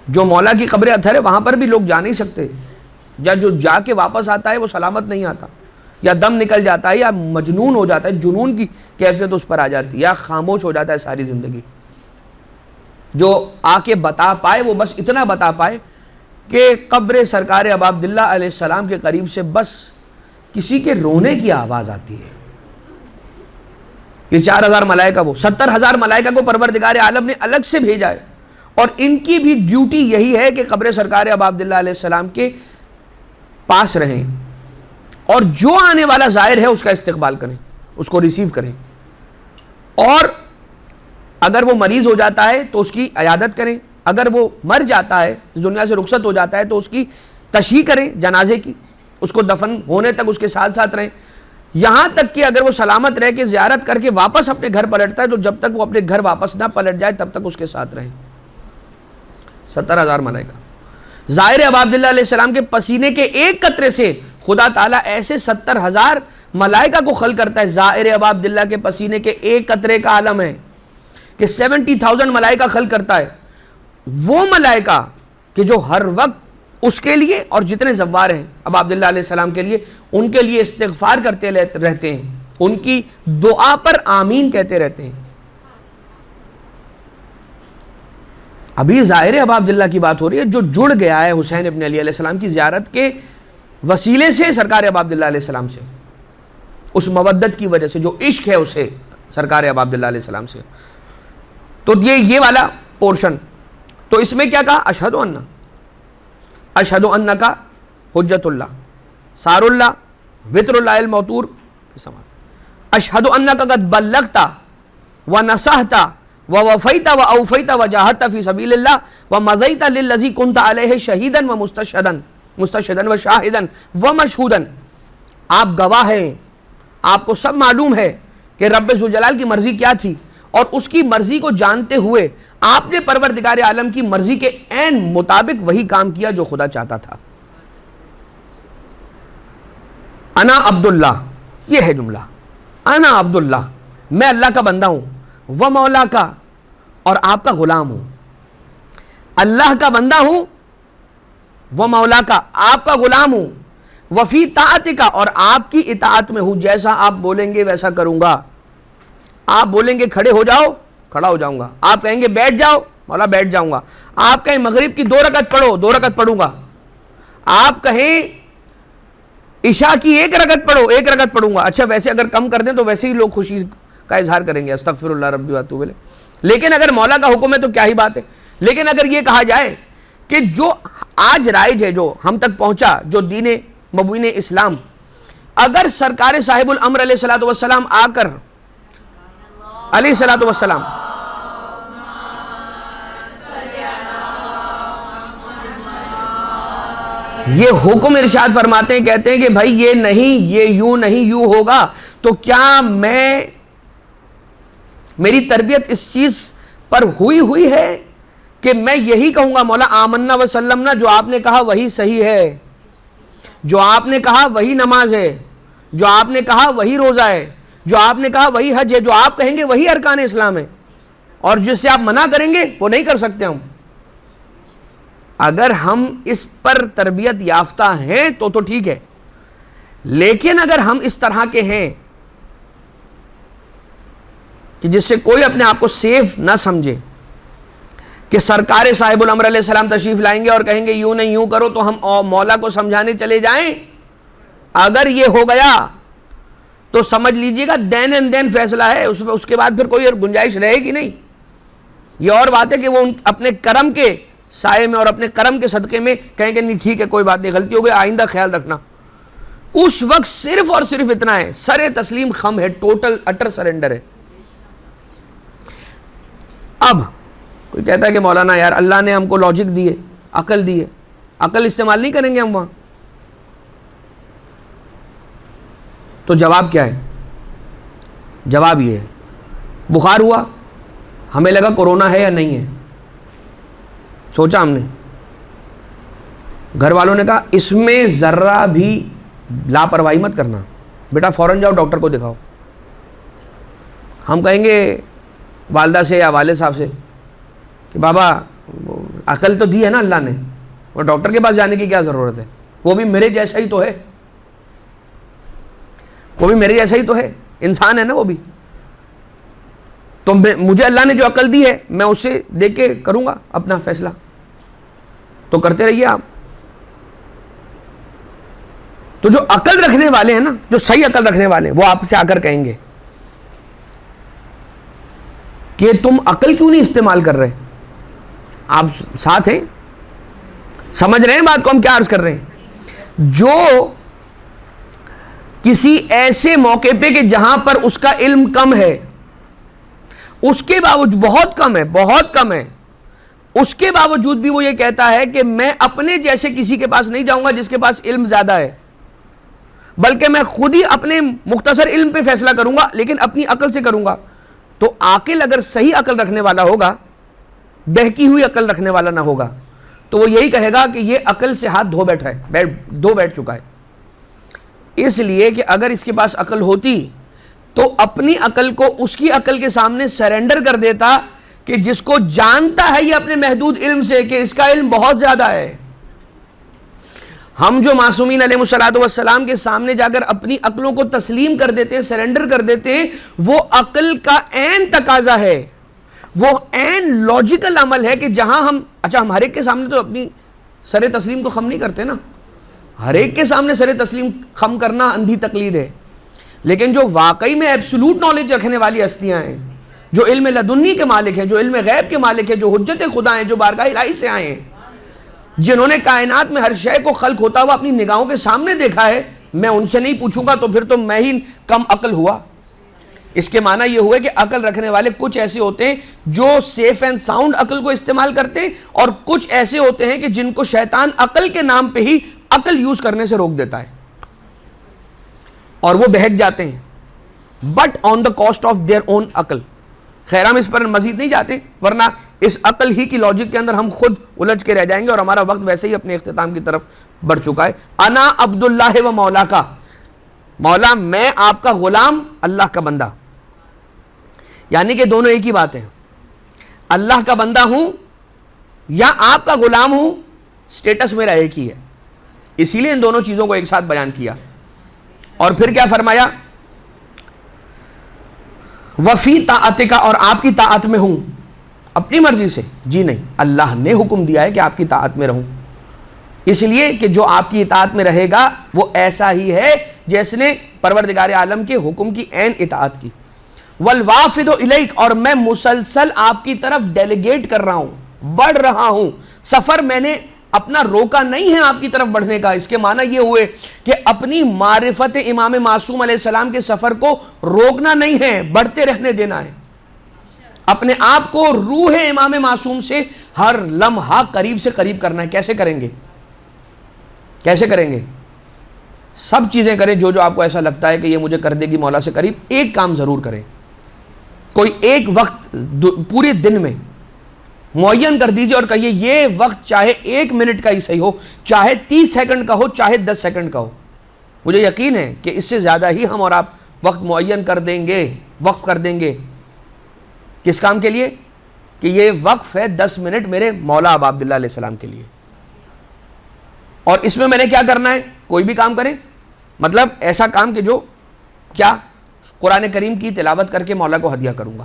جو مولا کی قبر اطہر ہے، وہاں پر بھی لوگ جا نہیں سکتے، یا جو جا کے واپس آتا ہے وہ سلامت نہیں آتا، یا دم نکل جاتا ہے، یا مجنون ہو جاتا ہے، جنون کی کیفیت اس پر آ جاتی ہے، یا خاموش ہو جاتا ہے ساری زندگی۔ جو آ کے بتا پائے وہ بس اتنا بتا پائے کہ قبر سرکار ابا عبداللہ علیہ السلام کے قریب سے بس کسی کے رونے کی آواز آتی ہے۔ یہ 4000 ملائکہ، وہ 70000 ملائکہ کو پروردگار عالم نے الگ سے بھیجا ہے، اور ان کی بھی ڈیوٹی یہی ہے کہ قبر سرکار ابا عبداللہ علیہ السلام کے پاس رہیں، اور جو آنے والا زائر ہے اس کا استقبال کریں، اس کو ریسیو کریں، اور اگر وہ مریض ہو جاتا ہے تو اس کی عیادت کریں، اگر وہ مر جاتا ہے، اس دنیا سے رخصت ہو جاتا ہے تو اس کی تشییع کریں جنازے کی، اس کو دفن ہونے تک اس کے ساتھ ساتھ رہیں، یہاں تک کہ اگر وہ سلامت رہ کے زیارت کر کے واپس اپنے گھر پلٹتا ہے تو جب تک وہ اپنے گھر واپس نہ پلٹ جائے تب تک اس کے ساتھ رہیں۔ 70,000 ملائکہ۔ ظاہر ابا عبداللہ علیہ السلام کے پسینے کے ایک قطرے سے خدا تعالیٰ ایسے 70,000 ملائکہ کو خلق کرتا ہے۔ ظاہر ابا عبداللہ کے پسینے کے ایک قطرے کا عالم ہے کہ 70,000 ملائکہ خلق کرتا ہے۔ وہ ملائکہ کہ جو ہر وقت اس کے لیے اور جتنے زوار ہیں ابا عبداللہ علیہ السلام کے لیے، ان کے لیے استغفار کرتے رہتے ہیں، ان کی دعا پر آمین کہتے رہتے ہیں۔ ابھی ظاہر ابا عبداللہ کی بات ہو رہی ہے جو جڑ گیا ہے حسین ابن علی علیہ السلام کی زیارت کے وسیلے سے سرکار ابا عبداللہ علیہ السلام سے، اس مودت کی وجہ سے جو عشق ہے اسے سرکار ابا عبداللہ علیہ السلام سے۔ تو یہ والا پورشن، تو اس میں کیا کہا؟ اشہد انکا حجت اللہ سار اللہ وطر اللہ الموتور اشہد انکا قد بلغت ونصحت ووفیت واوفیت وجاہدت فی سبیل اللہ ومضیت للذی کنت علیہ شہیدا ومستشہدا وشاہدا ومشہودا۔ آپ گواہ ہیں، آپ کو سب معلوم ہے کہ رب ذوالجلال کی مرضی کیا تھی، اور اس کی مرضی کو جانتے ہوئے آپ نے پروردگار عالم کی مرضی کے عین مطابق وہی کام کیا جو خدا چاہتا تھا۔ انا عبداللہ، یہ ہے جملہ، انا عبداللہ، میں اللہ کا بندہ ہوں، و مولا کا، اور آپ کا غلام ہوں۔ اللہ کا بندہ ہوں، و مولا کا، آپ کا غلام ہوں، وفی طاعت کا، اور آپ کی اطاعت میں ہوں، جیسا آپ بولیں گے ویسا کروں گا۔ آپ بولیں گے کھڑے ہو جاؤ، کھڑا ہو جاؤں گا، آپ کہیں گے بیٹھ جاؤ، مولا بیٹھ جاؤں گا، آپ کہیں مغرب کی 2 رکعت پڑھو، 2 رکعت پڑھوں گا، آپ کہیں عشاء کی 1 رکعت پڑھو، 1 رکعت پڑھوں گا۔ اچھا ویسے اگر کم کر دیں تو ویسے ہی لوگ خوشی کا اظہار کریں گے، استغفر اللہ ربی واتوب الیہ، لیکن اگر مولا کا حکم ہے تو کیا ہی بات ہے۔ لیکن اگر یہ کہا جائے کہ جو آج رائج ہے، جو ہم تک پہنچا، جو دین مبین اسلام، اگر سرکار صاحب الامر علیہ الصلوۃ والسلام آ کر علیہ الصلوۃ والسلام یہ حکم ارشاد فرماتے ہیں، کہتے ہیں کہ بھائی یہ نہیں، یہ یوں نہیں، یوں ہوگا، تو کیا میری تربیت اس چیز پر ہوئی ہے کہ میں یہی کہوں گا مولا آمنا وسلمنا، جو آپ نے کہا وہی صحیح ہے، جو آپ نے کہا وہی نماز ہے، جو آپ نے کہا وہی روزہ ہے، جو آپ نے کہا وہی حج ہے، جو آپ کہیں گے وہی ارکان اسلام ہے، اور جس سے آپ منع کریں گے وہ نہیں کر سکتے ہم۔ اگر ہم اس پر تربیت یافتہ ہیں تو ٹھیک ہے، لیکن اگر ہم اس طرح کے ہیں کہ جس سے کوئی اپنے آپ کو سیف نہ سمجھے، کہ سرکار صاحب الامر علیہ السلام تشریف لائیں گے اور کہیں گے یوں نہیں یوں کرو تو ہم مولا کو سمجھانے چلے جائیں، اگر یہ ہو گیا تو سمجھ لیجئے گا دین اینڈ دین فیصلہ ہے، اس کے بعد پھر کوئی گنجائش رہے گی نہیں۔ یہ اور بات ہے کہ وہ اپنے کرم کے سائے میں اور اپنے کرم کے صدقے میں کہیں کہ نہیں ٹھیک ہے کوئی بات نہیں، غلطی ہو گئی، آئندہ خیال رکھنا۔ اس وقت صرف اور صرف اتنا ہے، سر تسلیم خم ہے، ٹوٹل اٹر سرنڈر ہے۔ اب کوئی کہتا ہے کہ مولانا یار اللہ نے ہم کو لاجک دی ہے، عقل دی ہے، عقل استعمال نہیں کریں گے ہم وہاں، تو جواب کیا ہے؟ جواب یہ ہے، بخار ہوا، ہمیں لگا کورونا ہے یا نہیں ہے، سوچا ہم نے، گھر والوں نے کہا اس میں ذرہ بھی لاپرواہی مت کرنا، بیٹا فوراً جاؤ ڈاکٹر کو دکھاؤ۔ ہم کہیں گے والدہ سے یا والد صاحب سے کہ بابا عقل تو دی ہے نا اللہ نے، اور ڈاکٹر کے پاس جانے کی کیا ضرورت ہے، وہ بھی میرے جیسا ہی تو ہے، وہ بھی میرے جیسا ہی تو ہے، انسان ہے نا وہ بھی، تو مجھے اللہ نے جو عقل دی ہے میں اسے دیکھ کے کروں گا اپنا فیصلہ، تو کرتے رہیے آپ۔ تو جو عقل رکھنے والے ہیں نا، جو صحیح عقل رکھنے والے ہیں، وہ آپ سے آ کر کہیں گے کہ تم عقل کیوں نہیں استعمال کر رہے؟ آپ ساتھ ہیں، سمجھ رہے ہیں بات کو ہم کیا عرض کر رہے ہیں؟ جو کسی ایسے موقع پہ کہ جہاں پر اس کا علم کم ہے، اس کے باوجود بہت کم ہے اس کے باوجود بھی وہ یہ کہتا ہے کہ میں اپنے جیسے کسی کے پاس نہیں جاؤں گا جس کے پاس علم زیادہ ہے، بلکہ میں خود ہی اپنے مختصر علم پہ فیصلہ کروں گا، لیکن اپنی عقل سے کروں گا۔ تو عاقل اگر صحیح عقل رکھنے والا ہوگا، بہکی ہوئی عقل رکھنے والا نہ ہوگا، تو وہ یہی کہے گا کہ یہ عقل سے ہاتھ دھو بیٹھ چکا ہے۔ اس لیے کہ اگر اس کے پاس عقل ہوتی تو اپنی عقل کو اس کی عقل کے سامنے سرنڈر کر دیتا، کہ جس کو جانتا ہے یہ اپنے محدود علم سے کہ اس کا علم بہت زیادہ ہے۔ ہم جو معصومین علیہ الصلوۃ والسلام کے سامنے جا کر اپنی عقلوں کو تسلیم کر دیتے ہیں، سرنڈر کر دیتے ہیں، وہ عقل کا عین تقاضا ہے، وہ عین لاجیکل عمل ہے کہ جہاں ہم ہر ایک کے سامنے تو اپنی سر تسلیم کو خم نہیں کرتے نا، ہر ایک کے سامنے سر تسلیم خم کرنا اندھی تقلید ہے، لیکن جو واقعی میں ایبسولوٹ نالج رکھنے والی ہستیاں ہیں، جو علم لدنی کے مالک ہیں، جو علم غیب کے مالک ہیں، جو حجت خدا ہیں، جو بارگاہ الہی سے آئے ہیں، جنہوں نے کائنات میں ہر شے کو خلق ہوتا ہوا اپنی نگاہوں کے سامنے دیکھا ہے، میں ان سے نہیں پوچھوں گا تو پھر تو میں ہی کم عقل ہوا۔ اس کے معنی یہ ہوئے کہ عقل رکھنے والے کچھ ایسے ہوتے ہیں جو سیف اینڈ ساؤنڈ عقل کو استعمال کرتے ہیں، اور کچھ ایسے ہوتے ہیں کہ جن کو شیطان عقل کے نام پہ ہی عقل یوز کرنے سے روک دیتا ہے اور وہ بہک جاتے ہیں، but on the cost of their own عقل۔ خیر ہم اس پر مزید نہیں جاتے، ورنہ اس عقل ہی کی لاجک کے اندر ہم خود الجھ کے رہ جائیں گے، اور ہمارا وقت ویسے ہی اپنے اختتام کی طرف بڑھ چکا ہے۔ انا عبداللہ و مولا کا، مولا میں آپ کا غلام، اللہ کا بندہ، یعنی کہ دونوں ایک ہی بات ہے، اللہ کا بندہ ہوں یا آپ کا غلام ہوں، سٹیٹس میرا ایک ہی ہے، اسی لیے ان دونوں چیزوں کو ایک ساتھ بیان کیا۔ اور پھر کیا فرمایا؟ وفی طاعتک، اور آپ کی طاعت میں ہوں، اپنی مرضی سے جی نہیں، اللہ نے حکم دیا ہے کہ آپ کی طاعت میں رہوں، اس لیے کہ جو آپ کی اطاعت میں رہے گا وہ ایسا ہی ہے جس نے پروردگار عالم کے حکم کی عین اطاعت کی۔ والوافد الیک، اور میں مسلسل آپ کی طرف ڈیلیگیٹ کر رہا ہوں، بڑھ رہا ہوں، سفر میں نے اپنا روکا نہیں ہے آپ کی طرف بڑھنے کا۔ اس کے معنی یہ ہوئے کہ اپنی معرفت امام معصوم علیہ السلام کے سفر کو روکنا نہیں ہے، بڑھتے رہنے دینا ہے، اپنے آپ کو روح امام معصوم سے ہر لمحہ قریب سے قریب کرنا ہے۔ کیسے کریں گے؟ کیسے کریں گے؟ سب چیزیں کریں جو آپ کو ایسا لگتا ہے کہ یہ مجھے کر دے گی مولا سے قریب، ایک کام ضرور کریں، کوئی ایک وقت پورے دن میں معین کر دیجئے اور کہیے یہ وقت چاہے 1 منٹ کا ہی صحیح ہو، چاہے 30 سیکنڈ کا ہو، چاہے 10 سیکنڈ کا ہو، مجھے یقین ہے کہ اس سے زیادہ ہی ہم اور آپ وقت معین کر دیں گے، وقف کر دیں گے۔ کس کام کے لیے؟ کہ یہ وقف ہے 10 منٹ میرے مولا ابا عبداللہ علیہ السلام کے لیے، اور اس میں نے کیا کرنا ہے؟ کوئی بھی کام کریں، مطلب ایسا کام کہ جو کیا قرآن کریم کی تلاوت کر کے مولا کو ہدیہ کروں گا،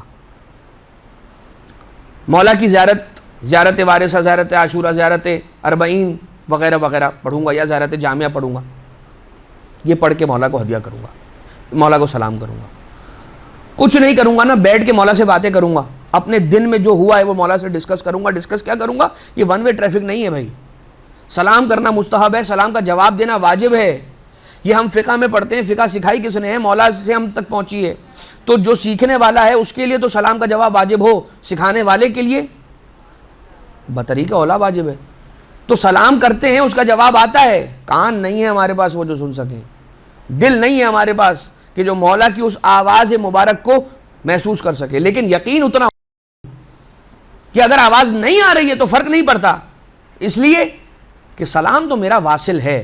مولا کی زیارت وارثہ، زیارت عاشورہ، زیارت اربعین وغیرہ وغیرہ پڑھوں گا، یا زیارت جامعہ پڑھوں گا، یہ پڑھ کے مولا کو ہدیہ کروں گا، مولا کو سلام کروں گا۔ کچھ نہیں کروں گا نا، بیٹھ کے مولا سے باتیں کروں گا، اپنے دن میں جو ہوا ہے وہ مولا سے ڈسکس کروں گا۔ ڈسکس کیا کروں گا؟ یہ ون وے ٹریفک نہیں ہے بھائی، سلام کرنا مستحب ہے، سلام کا جواب دینا واجب ہے، یہ ہم فقہ میں پڑھتے ہیں، فقہ سکھائی کس نے ہے؟ مولا سے ہم تک پہنچی ہے، تو جو سیکھنے والا ہے اس کے لیے تو سلام کا جواب واجب ہو، سکھانے والے کے لیے بطریقہ اولا واجب ہے۔ تو سلام کرتے ہیں، اس کا جواب آتا ہے، کان نہیں ہے ہمارے پاس وہ جو سن سکیں، دل نہیں ہے ہمارے پاس کہ جو مولا کی اس آواز مبارک کو محسوس کر سکے، لیکن یقین اتنا کہ اگر آواز نہیں آ رہی ہے تو فرق نہیں پڑتا، اس لیے کہ سلام تو میرا واصل ہے۔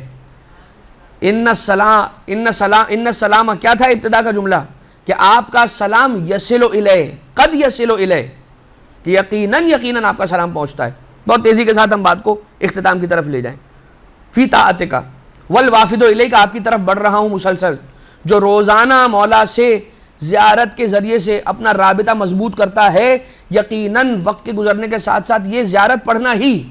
ان السلام کیا تھا ابتدا کا جملہ؟ کہ آپ کا سلام یصل الیہ، قد یصل الیہ، کہ یقیناً آپ کا سلام پہنچتا ہے۔ بہت تیزی کے ساتھ ہم بات کو اختتام کی طرف لے جائیں۔ فی طاعتک والوافد الیک، آپ کی طرف بڑھ رہا ہوں مسلسل، جو روزانہ مولا سے زیارت کے ذریعے سے اپنا رابطہ مضبوط کرتا ہے، یقیناً وقت کے گزرنے کے ساتھ ساتھ یہ زیارت پڑھنا ہی،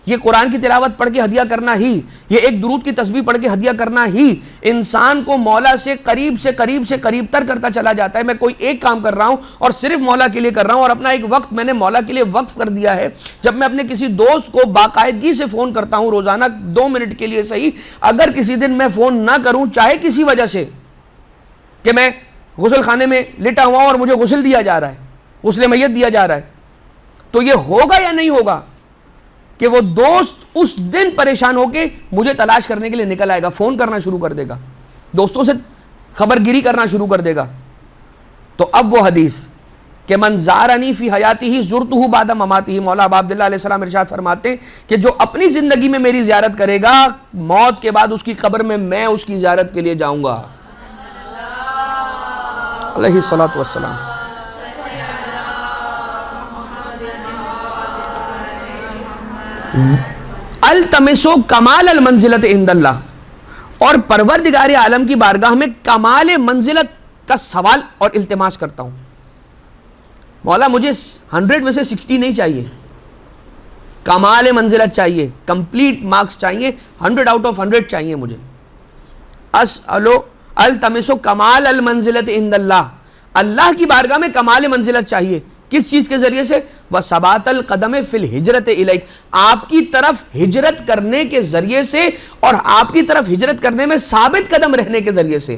یہ قرآن کی تلاوت پڑھ کے ہدیہ کرنا ہی، یہ ایک درود کی تسبیح پڑھ کے ہدیہ کرنا ہی انسان کو مولا سے قریب تر کرتا چلا جاتا ہے۔ میں کوئی ایک کام کر رہا ہوں اور صرف مولا کے لیے کر رہا ہوں، اور اپنا ایک وقت میں نے مولا کے لیے وقف کر دیا ہے۔ جب میں اپنے کسی دوست کو باقاعدگی سے فون کرتا ہوں، روزانہ 2 منٹ کے لیے صحیح، اگر کسی دن میں فون نہ کروں، چاہے کسی وجہ سے کہ میں غسل خانے میں لٹا ہوا ہوں اور مجھے غسل دیا جا رہا ہے، غسل میت دیا جا رہا ہے، تو یہ ہوگا یا نہیں ہوگا؟ کہ وہ دوست اس دن پریشان ہو کے مجھے تلاش کرنے کے لیے نکل آئے گا، فون کرنا شروع کر دے گا، دوستوں سے خبر گیری کرنا شروع کر دے گا. تو اب وہ حدیث کہ من زارنی فی حیاتی ہی زرتہ بعد مماتی ہی، مولا ابا عبداللہ علیہ السلام ارشاد فرماتے ہیں کہ جو اپنی زندگی میں میری زیارت کرے گا، موت کے بعد اس کی قبر میں اس کی زیارت کے لیے جاؤں گا. علیہ الصلوۃ والسلام. التمسو کمال المنزلت عند اللہ، اور پروردگار عالم کی بارگاہ میں کمال منزلت کا سوال اور التماس کرتا ہوں. مولا مجھے 100 میں سے 60 نہیں چاہیے، کمال منزلت چاہیے، کمپلیٹ مارکس چاہیے، 100 آؤٹ آف 100 چاہیے مجھے. اسألو التمسو کمال المنزلت عند اللہ، اللہ کی بارگاہ میں کمال منزلت چاہیے. کس چیز کے ذریعے سے؟ وثبات القدم فی الہجرت الیک، آپ کی طرف ہجرت کرنے کے ذریعے سے، اور آپ کی طرف ہجرت کرنے میں ثابت قدم رہنے کے ذریعے سے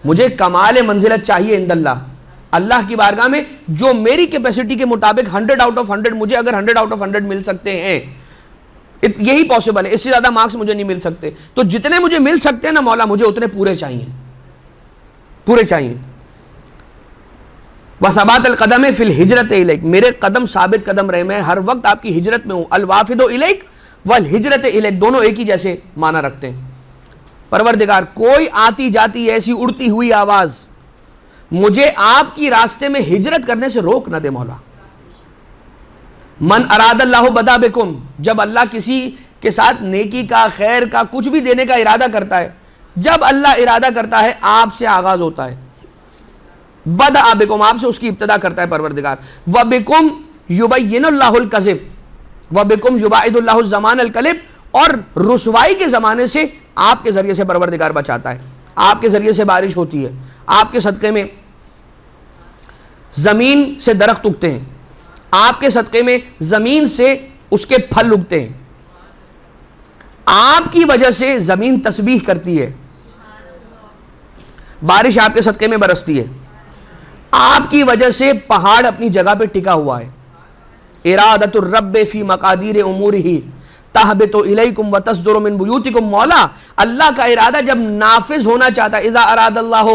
مجھے کمال منزلت چاہیے عند اللہ، اللہ کی بارگاہ میں. جو میری کیپیسٹی کے مطابق 100 آؤٹ آف 100، مجھے اگر 100 آؤٹ آف 100 مل سکتے ہیں، یہی پاسبل ہے، اس سے زیادہ مارکس مجھے نہیں مل سکتے، تو جتنے مجھے مل سکتے ہیں نا مولا، مجھے اتنے پورے چاہیے، پورے چاہیے. وثبات القدم فی الہجرت الیک، میرے قدم ثابت قدم رہے، میں ہر وقت آپ کی ہجرت میں ہوں. الوافد الیک والہجرت الیک دونوں ایک ہی جیسے معنی رکھتے ہیں. پروردگار کوئی آتی جاتی ایسی اڑتی ہوئی آواز مجھے آپ کی راستے میں ہجرت کرنے سے روک نہ دے مولا. من اراد اللہ بدا بکم، جب اللہ کسی کے ساتھ نیکی کا، خیر کا، کچھ بھی دینے کا ارادہ کرتا ہے، جب اللہ ارادہ کرتا ہے آپ سے آغاز ہوتا ہے. بدأ بکم، آپ سے اس کی ابتدا کرتا ہے پروردگار. وبکم یبین اللہ الکذب وبکم یبعد اللہ الزمان الکذب، اور رسوائی کے زمانے سے آپ کے ذریعے سے پروردگار بچاتا ہے. آپ کے ذریعے سے بارش ہوتی ہے، آپ کے صدقے میں زمین سے درخت اگتے ہیں، آپ کے صدقے میں زمین سے اس کے پھل اگتے ہیں، آپ کی وجہ سے زمین تسبیح کرتی ہے، بارش آپ کے صدقے میں برستی ہے، آپ کی وجہ سے پہاڑ اپنی جگہ پہ ٹکا ہوا ہے. ارادت الرب فی مقادیر امورہ تہبط الیکم وتصدر من بیوتکم، مولا اللہ کا ارادہ جب نافذ ہونا چاہتا ہے، اذا اراد اللہ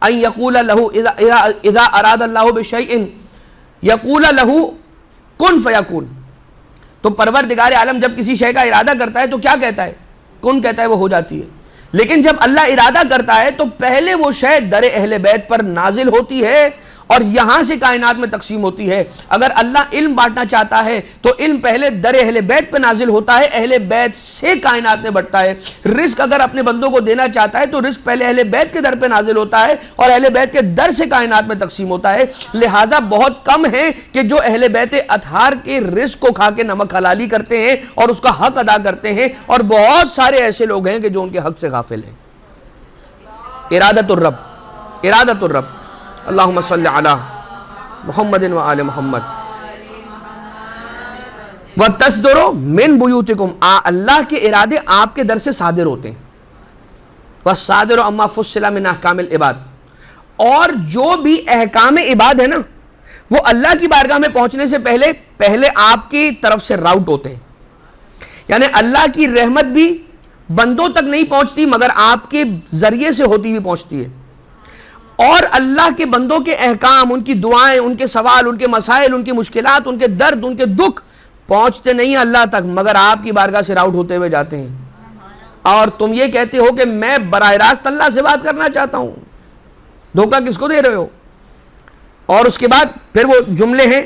ان یقول له اذا اراد اللہ بشیء یقول له کن فیکون، تو پروردگار عالم جب کسی شے کا ارادہ کرتا ہے تو کیا کہتا ہے؟ کن کہتا ہے، وہ ہو جاتی ہے. لیکن جب اللہ ارادہ کرتا ہے تو پہلے وہ شے در اہل بیت پر نازل ہوتی ہے اور یہاں سے کائنات میں تقسیم ہوتی ہے. اگر اللہ علم بانٹنا چاہتا ہے تو علم پہلے در اہل بیت پہ نازل ہوتا ہے، اہل بیت سے کائنات میں بڑھتا ہے. رزق اگر اپنے بندوں کو دینا چاہتا ہے تو رزق پہلے اہل بیت کے در پہ نازل ہوتا ہے اور اہل بیت کے در سے کائنات میں تقسیم ہوتا ہے. لہٰذا بہت کم ہیں کہ جو اہل بیت اطہار کے رزق کو کھا کے نمک حلالی کرتے ہیں اور اس کا حق ادا کرتے ہیں، اور بہت سارے ایسے لوگ ہیں کہ جو ان کے حق سے غافل ہیں. ارادت الرب، ارادت الرب. اللہم صلی علی محمد و آل محمد. وتصدر من بیوتکم، اللہ کے ارادے آپ کے در سے صادر ہوتے ہیں. والصادر اما فصل من احکام العباد، اور جو بھی احکام عباد ہے نا وہ اللہ کی بارگاہ میں پہنچنے سے پہلے آپ کی طرف سے راؤٹ ہوتے ہیں. یعنی اللہ کی رحمت بھی بندوں تک نہیں پہنچتی مگر آپ کے ذریعے سے ہوتی ہوئی پہنچتی ہے، اور اللہ کے بندوں کے احکام، ان کی دعائیں، ان کے سوال، ان کے مسائل، ان کی مشکلات، ان کے درد، ان کے دکھ پہنچتے نہیں اللہ تک مگر آپ کی بارگاہ سے راؤٹ ہوتے ہوئے جاتے ہیں. اور تم یہ کہتے ہو کہ میں براہ راست اللہ سے بات کرنا چاہتا ہوں، دھوکہ کس کو دے رہے ہو؟ اور اس کے بعد پھر وہ جملے ہیں،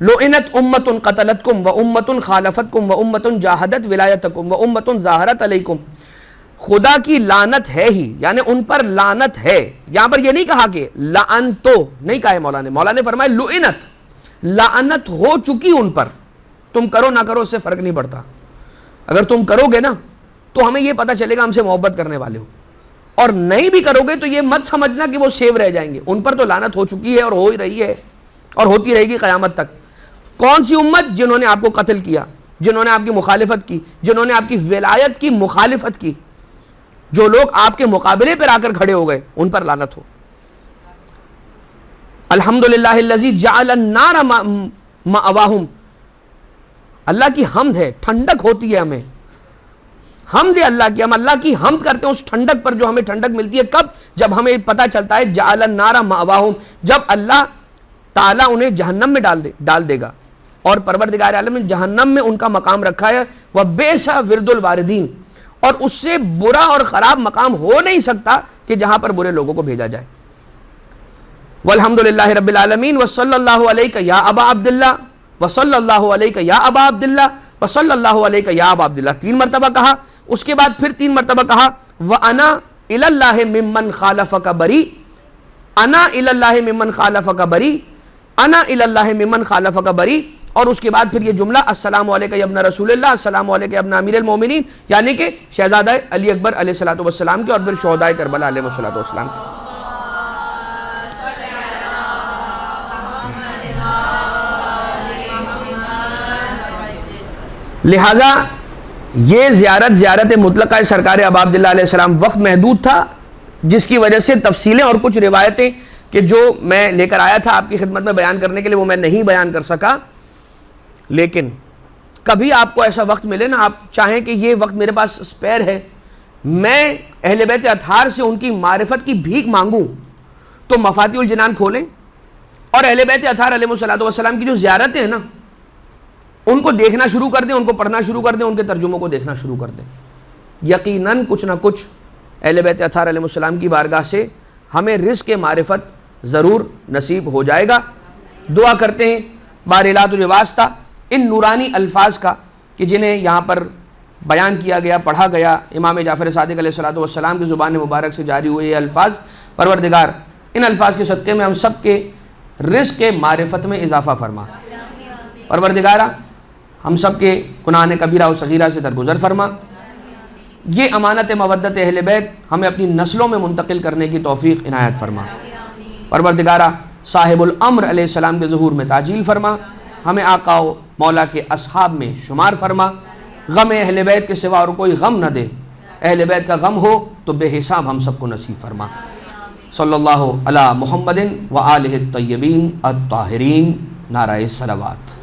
لعنت امت قتلتکم و امت خالفتکم و امت جاہدت ولایتکم و امت ظاہرت علیکم. خدا کی لعنت ہے ہی، یعنی ان پر لعنت ہے. یہاں پر یہ نہیں کہا کہ لعن تو نہیں کہا ہے مولا نے فرمایا لعنت، لعنت ہو چکی ان پر. تم کرو نہ کرو اس سے فرق نہیں پڑتا. اگر تم کرو گے نا تو ہمیں یہ پتہ چلے گا ہم سے محبت کرنے والے ہو، اور نہیں بھی کرو گے تو یہ مت سمجھنا کہ وہ سیو رہ جائیں گے. ان پر تو لعنت ہو چکی ہے اور ہو ہی رہی ہے اور ہوتی رہے گی قیامت تک. کون سی امت؟ جنہوں نے آپ کو قتل کیا، جنہوں نے آپ کی مخالفت کی، جنہوں نے آپ کی ولایت کی مخالفت کی، جو لوگ آپ کے مقابلے پر آ کر کھڑے ہو گئے ان پر لعنت ہو. الحمدللہ الذی جعل النار مأواہم، اللہ کی حمد ہے، ٹھنڈک ہوتی ہے ہمیں، حمد ہے اللہ کی، ہم اللہ کی حمد کرتے ہیں اس ٹھنڈک پر جو ہمیں ٹھنڈک ملتی ہے. کب؟ جب ہمیں پتہ چلتا ہے جعل النار مأواہم، جب اللہ تعالیٰ انہیں جہنم میں ڈال دے گا، اور پروردگار عالم نے جہنم میں ان کا مقام رکھا ہے. وَبِئْسَ وِرْدُ الْوَارِدِينَ، اور اس سے برا اور خراب مقام ہو نہیں سکتا کہ جہاں پر برے لوگوں کو بھیجا جائے. والحمد للہ رب العالمین وصلی اللہ علیک یا ابا عبداللہ وصلی اللہ علیک یا ابا عبداللہ وصلی اللہ علیک یا ابا عبداللہ، 3 مرتبہ کہا. اس کے بعد پھر 3 مرتبہ کہا وَأَنَا إِلَى اللَّهِ مِمَّنْ خَالَفَكَ بَرِيءٌ، أَنَا إِلَى اللَّهِ مِمَّنْ خَالَفَكَ بَرِيءٌ، أَنَا إِلَى اللَّهِ مِمَّنْ خَالَفَكَ بَرِيءٌ. اور اس کے بعد پھر یہ جملہ السلام علیکم یا ابن رسول اللہ، السلام علیکم یا ابن امیر المومنین، یعنی کہ شہزادہ علی اکبر علیہ الصلوۃ والسلام کے اور پھر شہدائے کربلا علیہ الصلوۃ والسلام کے. لہٰذا یہ زیارت مطلقہ سرکار ابا عبداللہ علیہ السلام، وقت محدود تھا جس کی وجہ سے تفصیلیں اور کچھ روایتیں کہ جو میں لے کر آیا تھا آپ کی خدمت میں بیان کرنے کے لیے وہ میں نہیں بیان کر سکا. لیکن کبھی آپ کو ایسا وقت ملے نا، آپ چاہیں کہ یہ وقت میرے پاس اسپیئر ہے، میں اہل بیت اطہار سے ان کی معرفت کی بھیک مانگوں، تو مفاتیح الجنان کھولیں اور اہل بیت اطہار علیہ الصلوۃ والسلام کی جو زیارتیں ہیں نا ان کو دیکھنا شروع کر دیں، ان کو پڑھنا شروع کر دیں، ان کے ترجموں کو دیکھنا شروع کر دیں. یقیناً کچھ نہ کچھ اہل بیت اطہار علیہ السلام کی بارگاہ سے ہمیں رزق معرفت ضرور نصیب ہو جائے گا. دعا کرتے ہیں بارلا تجھے واسطہ ان نورانی الفاظ کا کہ جنہیں یہاں پر بیان کیا گیا، پڑھا گیا، امام جعفر صادق علیہ الصلوۃ والسلام کی زبان مبارک سے جاری ہوئے یہ الفاظ، پروردگار ان الفاظ کے صدقے میں ہم سب کے رزق کے معرفت میں اضافہ فرما. پروردگارہ ہم سب کے گناہ کبیرہ و صغیرہ سے درگزر فرما. یہ امانت مودت اہل بیت ہمیں اپنی نسلوں میں منتقل کرنے کی توفیق عنایت فرما. پروردگارہ صاحب الامر علیہ السلام کے ظہور میں تعجیل فرما، ہمیں آقا و مولا کے اصحاب میں شمار فرما. غم اہل بیت کے سوا اور کوئی غم نہ دے، اہل بیت کا غم ہو تو بے حساب ہم سب کو نصیب فرما. صلی اللہ علی محمد و آلہ الطیبین الطاہرین. نعرہ صلوات.